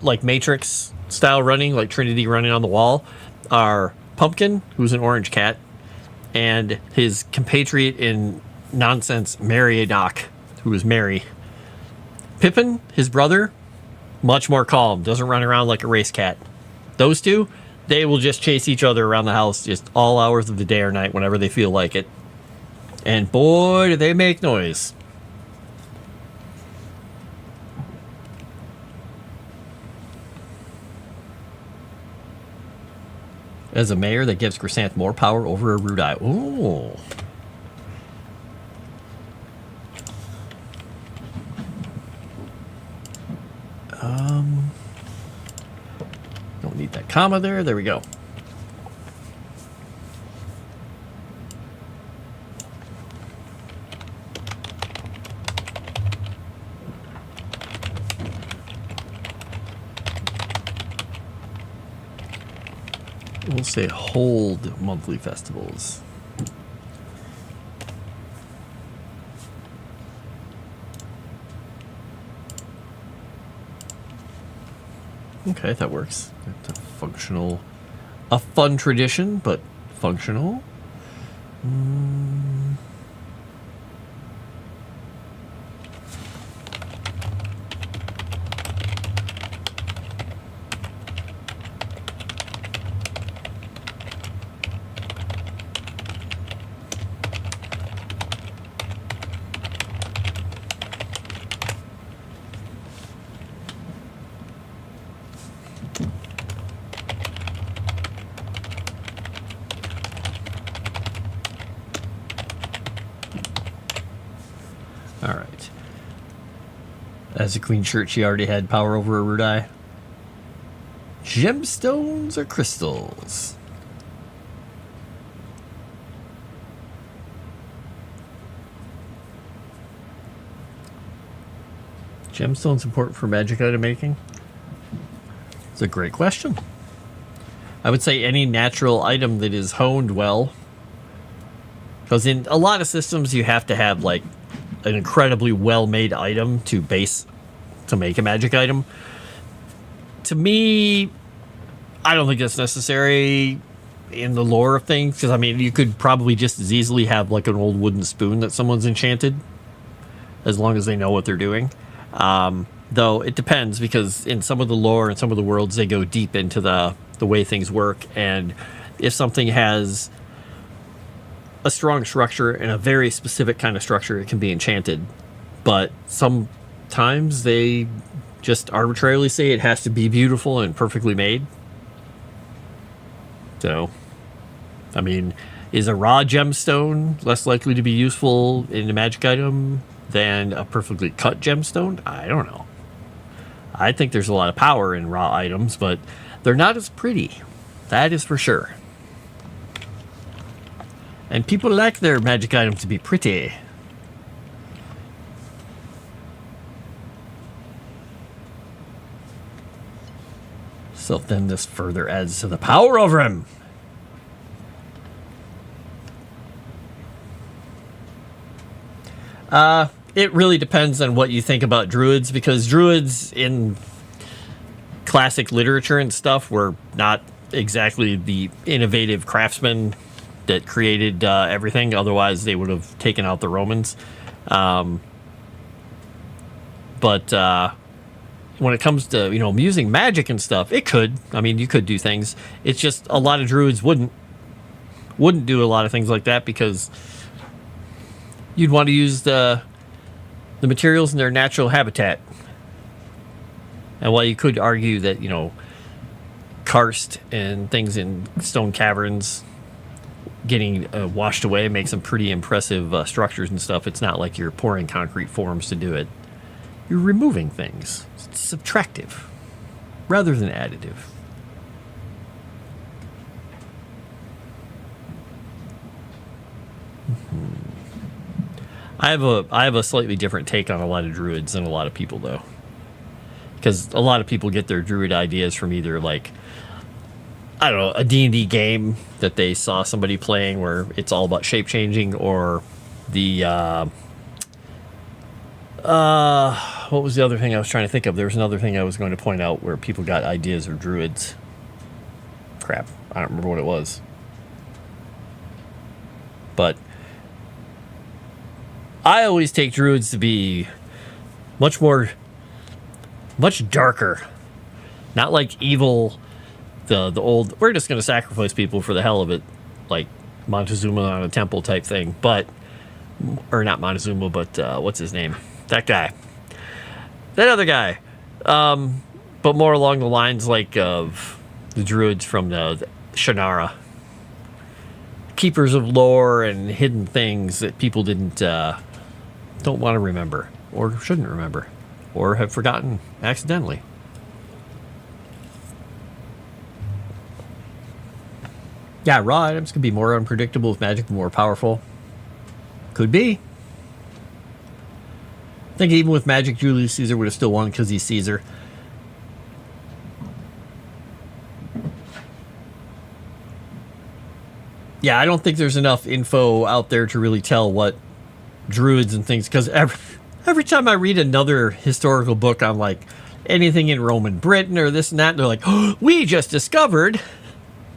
like Matrix style running, like Trinity running on the wall, are Pumpkin, who's an orange cat, and his compatriot in nonsense, Mariodoc, who is Mary. Pippin, his brother, much more calm, doesn't run around like a race cat. Those 2, they will just chase each other around the house just all hours of the day or night whenever they feel like it. And boy, do they make noise. As a mayor, that gives Grisant more power over a Rudai. Ooh. Don't need that comma there. There we go. We'll say hold monthly festivals. Okay, that works. It's a functional, a fun tradition, but functional. All right. As a clean shirt, she already had power over a Rudai. Gemstones or crystals? Gemstones important for magic item making? It's a great question. I would say any natural item that is honed well. Because in a lot of systems, you have to have like an incredibly well-made item to make a magic item. To me, I don't think that's necessary in the lore of things, because I mean, you could probably just as easily have like an old wooden spoon that someone's enchanted, as long as they know what they're doing. Though it depends, because in some of the lore and some of the worlds, they go deep into the way things work, and if something has a strong structure and a very specific kind of structure, it can be enchanted. But sometimes they just arbitrarily say it has to be beautiful and perfectly made. So, I mean, is a raw gemstone less likely to be useful in a magic item than a perfectly cut gemstone? I don't know. I think there's a lot of power in raw items, but they're not as pretty. That is for sure. And people like their magic items to be pretty. So then this further adds to the power over him. It really depends on what you think about druids, because druids in classic literature and stuff were not exactly the innovative craftsmen that created everything. Otherwise, they would have taken out the Romans. But when it comes to, using magic and stuff, it could. I mean, you could do things. It's just a lot of druids wouldn't do a lot of things like that, because you'd want to use the materials in their natural habitat. And while you could argue that, karst and things in stone caverns getting washed away makes some pretty impressive structures and stuff, it's not like you're pouring concrete forms to do it. You're removing things. It's subtractive rather than additive. I have a slightly different take on a lot of druids than a lot of people, though, because a lot of people get their druid ideas from either, like, I don't know, a D&D game that they saw somebody playing where it's all about shape changing, or the what was the other thing I was trying to think of? There was another thing I was going to point out where people got ideas of druids. Crap, I don't remember what it was. But I always take druids to be much darker. Not like evil, the old, we're just going to sacrifice people for the hell of it, like Montezuma on a temple type thing. But or not Montezuma, but what's his name? That guy. That other guy. But more along the lines like of the druids from the Shannara. Keepers of lore and hidden things that people don't want to remember, or shouldn't remember, or have forgotten accidentally. Yeah, raw items could be more unpredictable if magic were more powerful. Could be. I think even with magic, Julius Caesar would have still won because he's Caesar. Yeah, I don't think there's enough info out there to really tell what druids and things, because every time I read another historical book on like anything in Roman Britain or this and that, they're like, oh, we just discovered.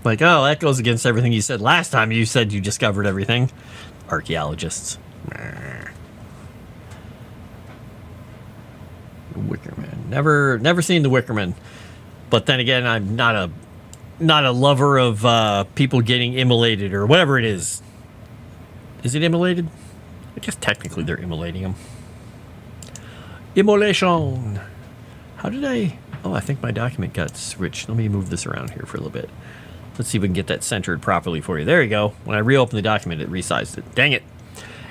Like, oh, that goes against everything you said last time. You said you discovered everything. Archaeologists. Wickerman. Never seen the Wickerman. But then again, I'm not a lover of people getting immolated or whatever it is. Is it immolated? I guess technically they're immolating them. Immolation. How did I... Oh, I think my document got switched. Let me move this around here for a little bit. Let's see if we can get that centered properly for you. There you go. When I reopened the document, it resized it. Dang it.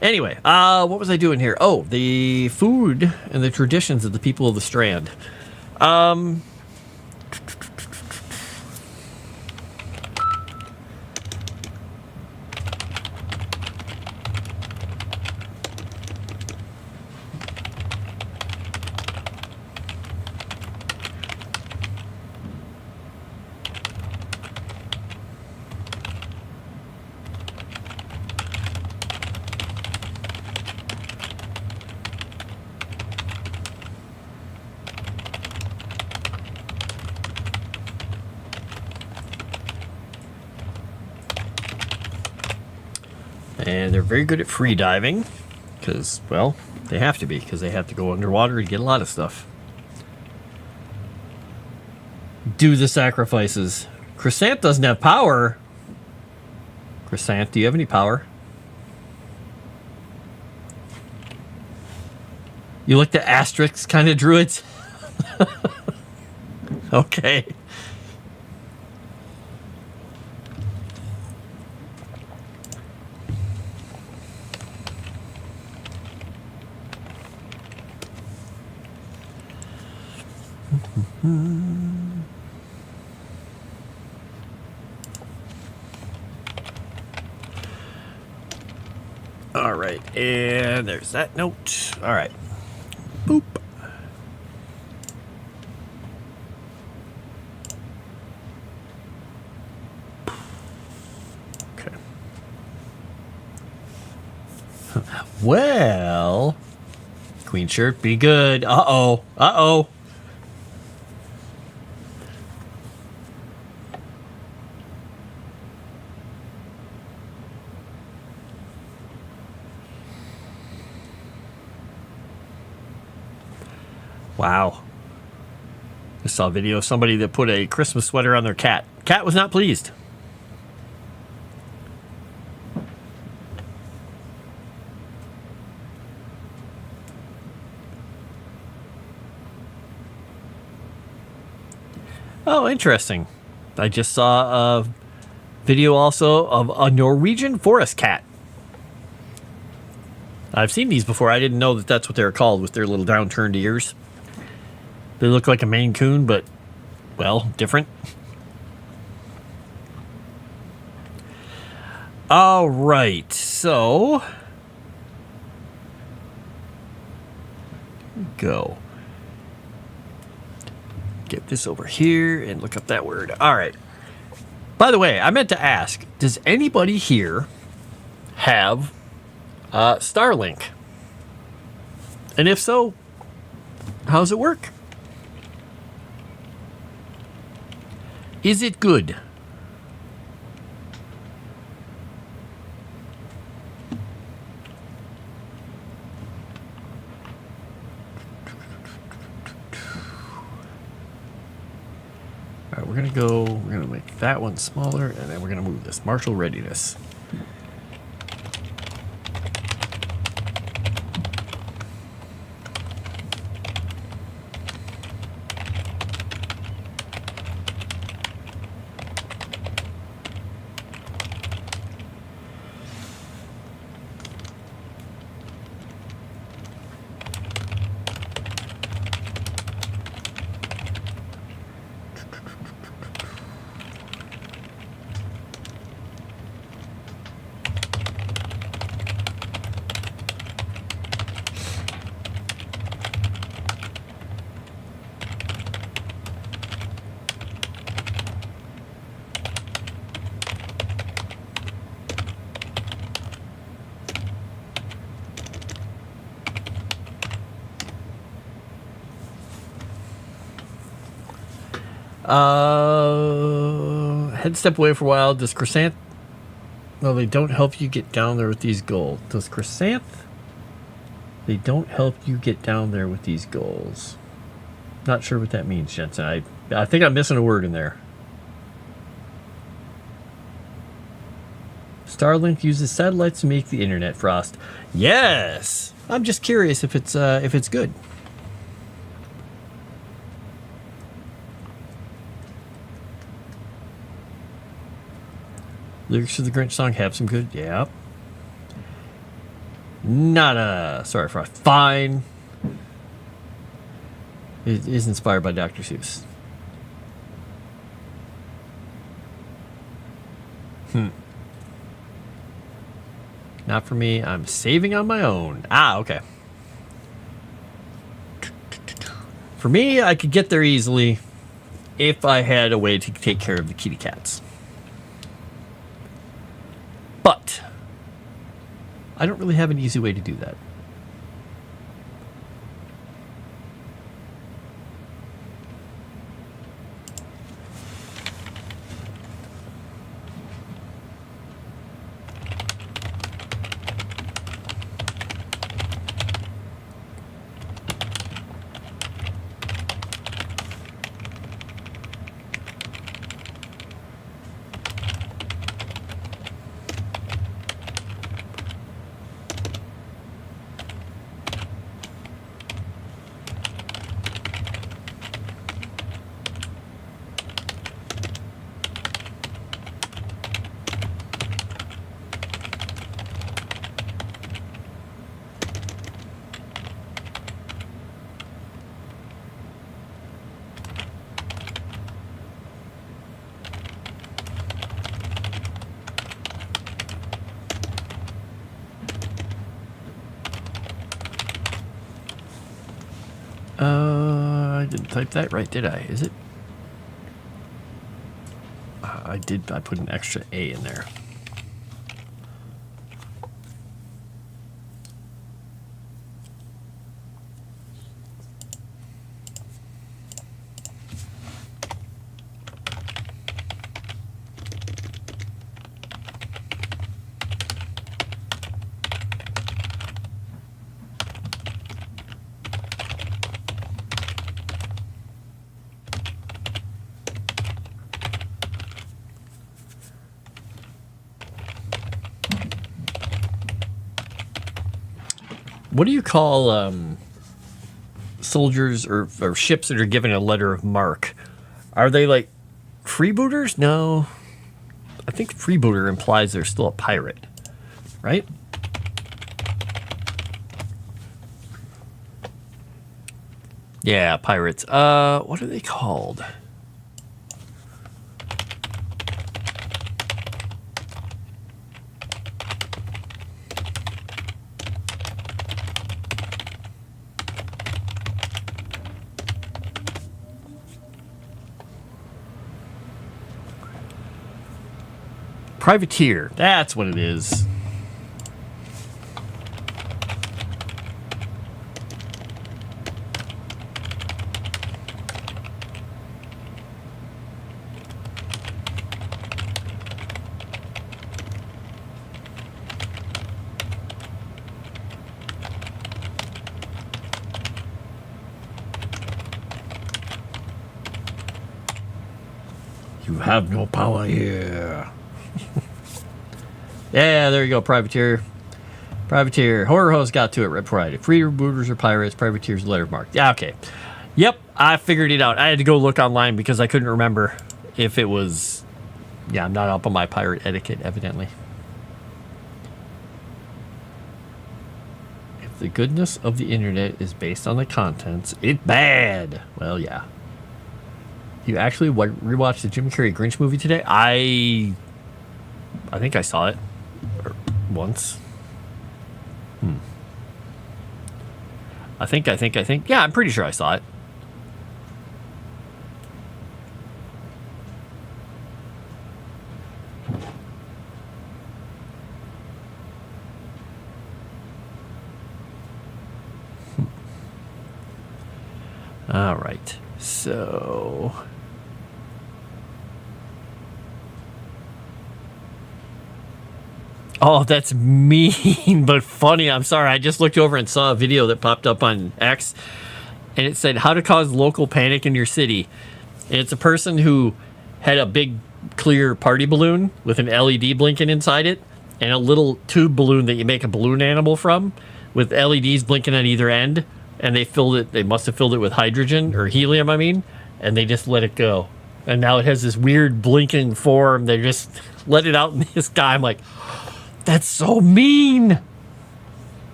Anyway, what was I doing here? Oh, the food and the traditions of the people of the Strand. And they're very good at free diving because, well, they have to be because they have to go underwater to get a lot of stuff. Do the sacrifices. Crescent doesn't have power. Crescent, do you have any power? You like the asterisk kind of druids? Okay. All right, and there's that note. All right. Boop. Okay. Well, Queen shirt, be good. Uh-oh. Uh-oh. Wow. I saw a video of somebody that put a Christmas sweater on their cat. Cat was not pleased. Oh, interesting. I just saw a video also of a Norwegian forest cat. I've seen these before. I didn't know that that's what they were called with their little downturned ears. They look like a Maine Coon, but, well, different. All right, so go. Get this over here and look up that word. All right. By the way, I meant to ask, does anybody here have Starlink? And if so, how does it work? Is it good? All right, we're going to make that one smaller, and then we're going to move this. Martial readiness. Head step away for a while. Does Chrysanth... No, they don't help you get down there with these goals. Does Chrysanth... They don't help you get down there with these goals. Not sure what that means, Jensen. I think I'm missing a word in there. Starlink uses satellites to make the internet, Frost. Yes! I'm just curious if it's good. Lyrics to the Grinch song have some good... Yeah. Sorry, Frost. Fine. It is inspired by Dr. Seuss. Not for me. I'm saving on my own. Okay. For me, I could get there easily if I had a way to take care of the kitty cats. But I don't really have an easy way to do that. I didn't type that right, did I? Is it? I did. I put an extra A in there. What do you call soldiers or ships that are given a letter of marque? Are they like freebooters? No. I think freebooter implies they're still a pirate, right? Yeah, pirates. What are they called? Privateer. That's what it is. You have no power here. Yeah, there you go, privateer. Privateer. Horror host got to it right before I did. Freebooters are pirates. Privateers letter mark. Yeah, okay. Yep, I figured it out. I had to go look online because I couldn't remember if it was... Yeah, I'm not up on my pirate etiquette, evidently. If the goodness of the internet is based on the contents, it's bad. Well, yeah. You actually rewatched the Jim Carrey Grinch movie today? I think I saw it once. I think. Yeah, I'm pretty sure I saw it. All right. So Oh, that's mean, but funny. I'm sorry. I just looked over and saw a video that popped up on X, and it said how to cause local panic in your city. And it's a person who had a big clear party balloon with an LED blinking inside it, and a little tube balloon that you make a balloon animal from with LEDs blinking on either end. And they must have filled it with hydrogen or helium, and they just let it go. And now it has this weird blinking form. They just let it out in the sky. I'm like, that's so mean.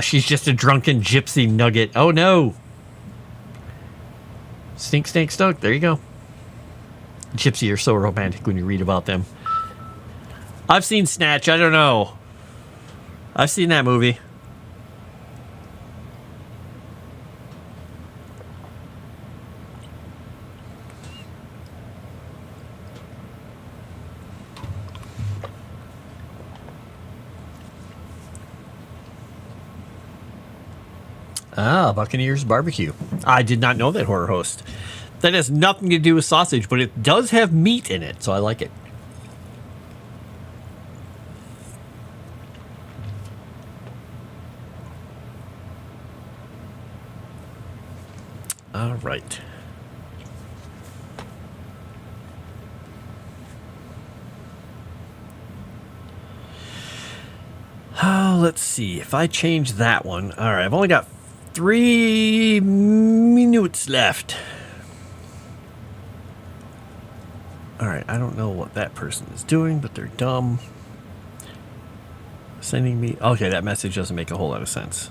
She's just a drunken gypsy nugget. Oh no. Stink, stink, stunk. There you go. Gypsy are so romantic when you read about them. I've seen Snatch. I don't know. I've seen that movie. Ah, Buccaneers Barbecue. I did not know that, Horror Host. That has nothing to do with sausage, but it does have meat in it, so I like it. All right. Oh, let's see. If I change that one. All right, I've only got 3 minutes left. All right, I don't know what that person is doing, but they're dumb. Sending me... Okay, that message doesn't make a whole lot of sense.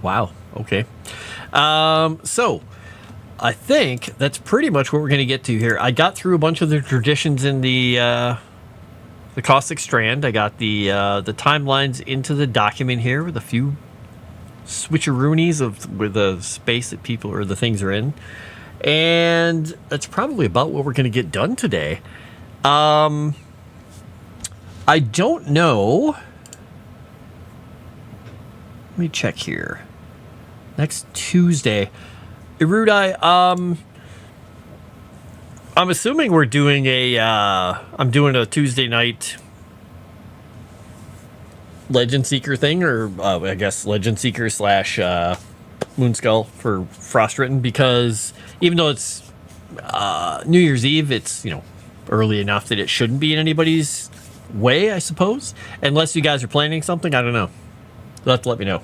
Wow. Okay. So I think that's pretty much what we're going to get to here. I got through a bunch of the traditions in the caustic strand. I got the timelines into the document here with a few switcheroonies with the space that people or the things are in, and that's probably about what we're going to get done today. I don't know. Let me check here. Next Tuesday, Erudai. I'm assuming we're doing I'm doing a Tuesday night Legend Seeker thing, or I guess Legend Seeker / Moonskull for Frost written, because even though it's New Year's Eve, it's early enough that it shouldn't be in anybody's way, I suppose, unless you guys are planning something. I don't know. You'll have to let me know.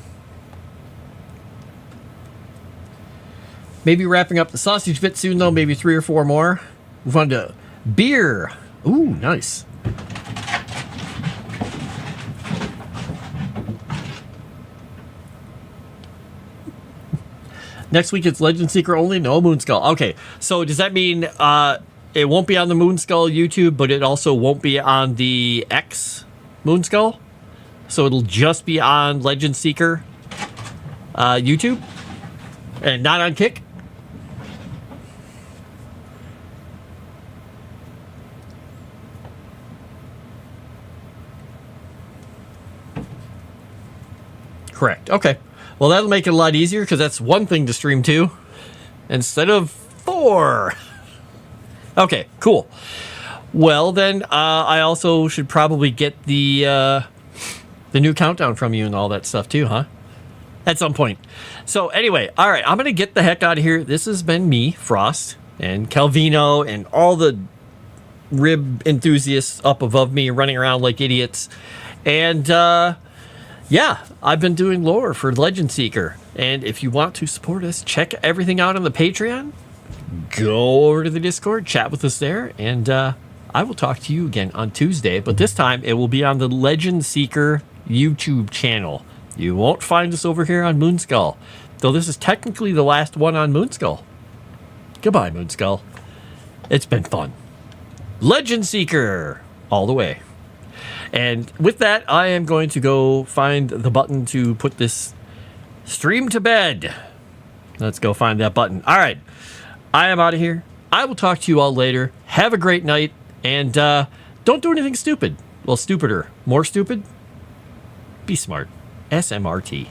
Maybe wrapping up the sausage bit soon, though. Maybe 3 or 4 more. Move on to beer. Ooh, nice. Next week it's Legend Seeker only, no Moonskull. Okay, so does that mean it won't be on the Moonskull YouTube, but it also won't be on the X Moonskull? So it'll just be on Legend Seeker YouTube and not on Kick? Correct. Okay. Well, that'll make it a lot easier, because that's one thing to stream to instead of 4. Okay, cool. Well, then I also should probably get the new countdown from you and all that stuff too, huh? At some point. So anyway, all right, I'm going to get the heck out of here. This has been me, Frost, and Calvino, and all the rib enthusiasts up above me running around like idiots. And yeah, I've been doing lore for Legend Seeker. And if you want to support us, check everything out on the Patreon. Go over to the Discord, chat with us there, and I will talk to you again on Tuesday. But this time, it will be on the Legend Seeker YouTube channel. You won't find us over here on Moonskull, though this is technically the last one on Moonskull. Goodbye, Moonskull. It's been fun. Legend Seeker all the way. And with that, I am going to go find the button to put this stream to bed. Let's go find that button. All right. I am out of here. I will talk to you all later. Have a great night, and don't do anything stupid. Well, stupider. More stupid? Be smart. SMRT.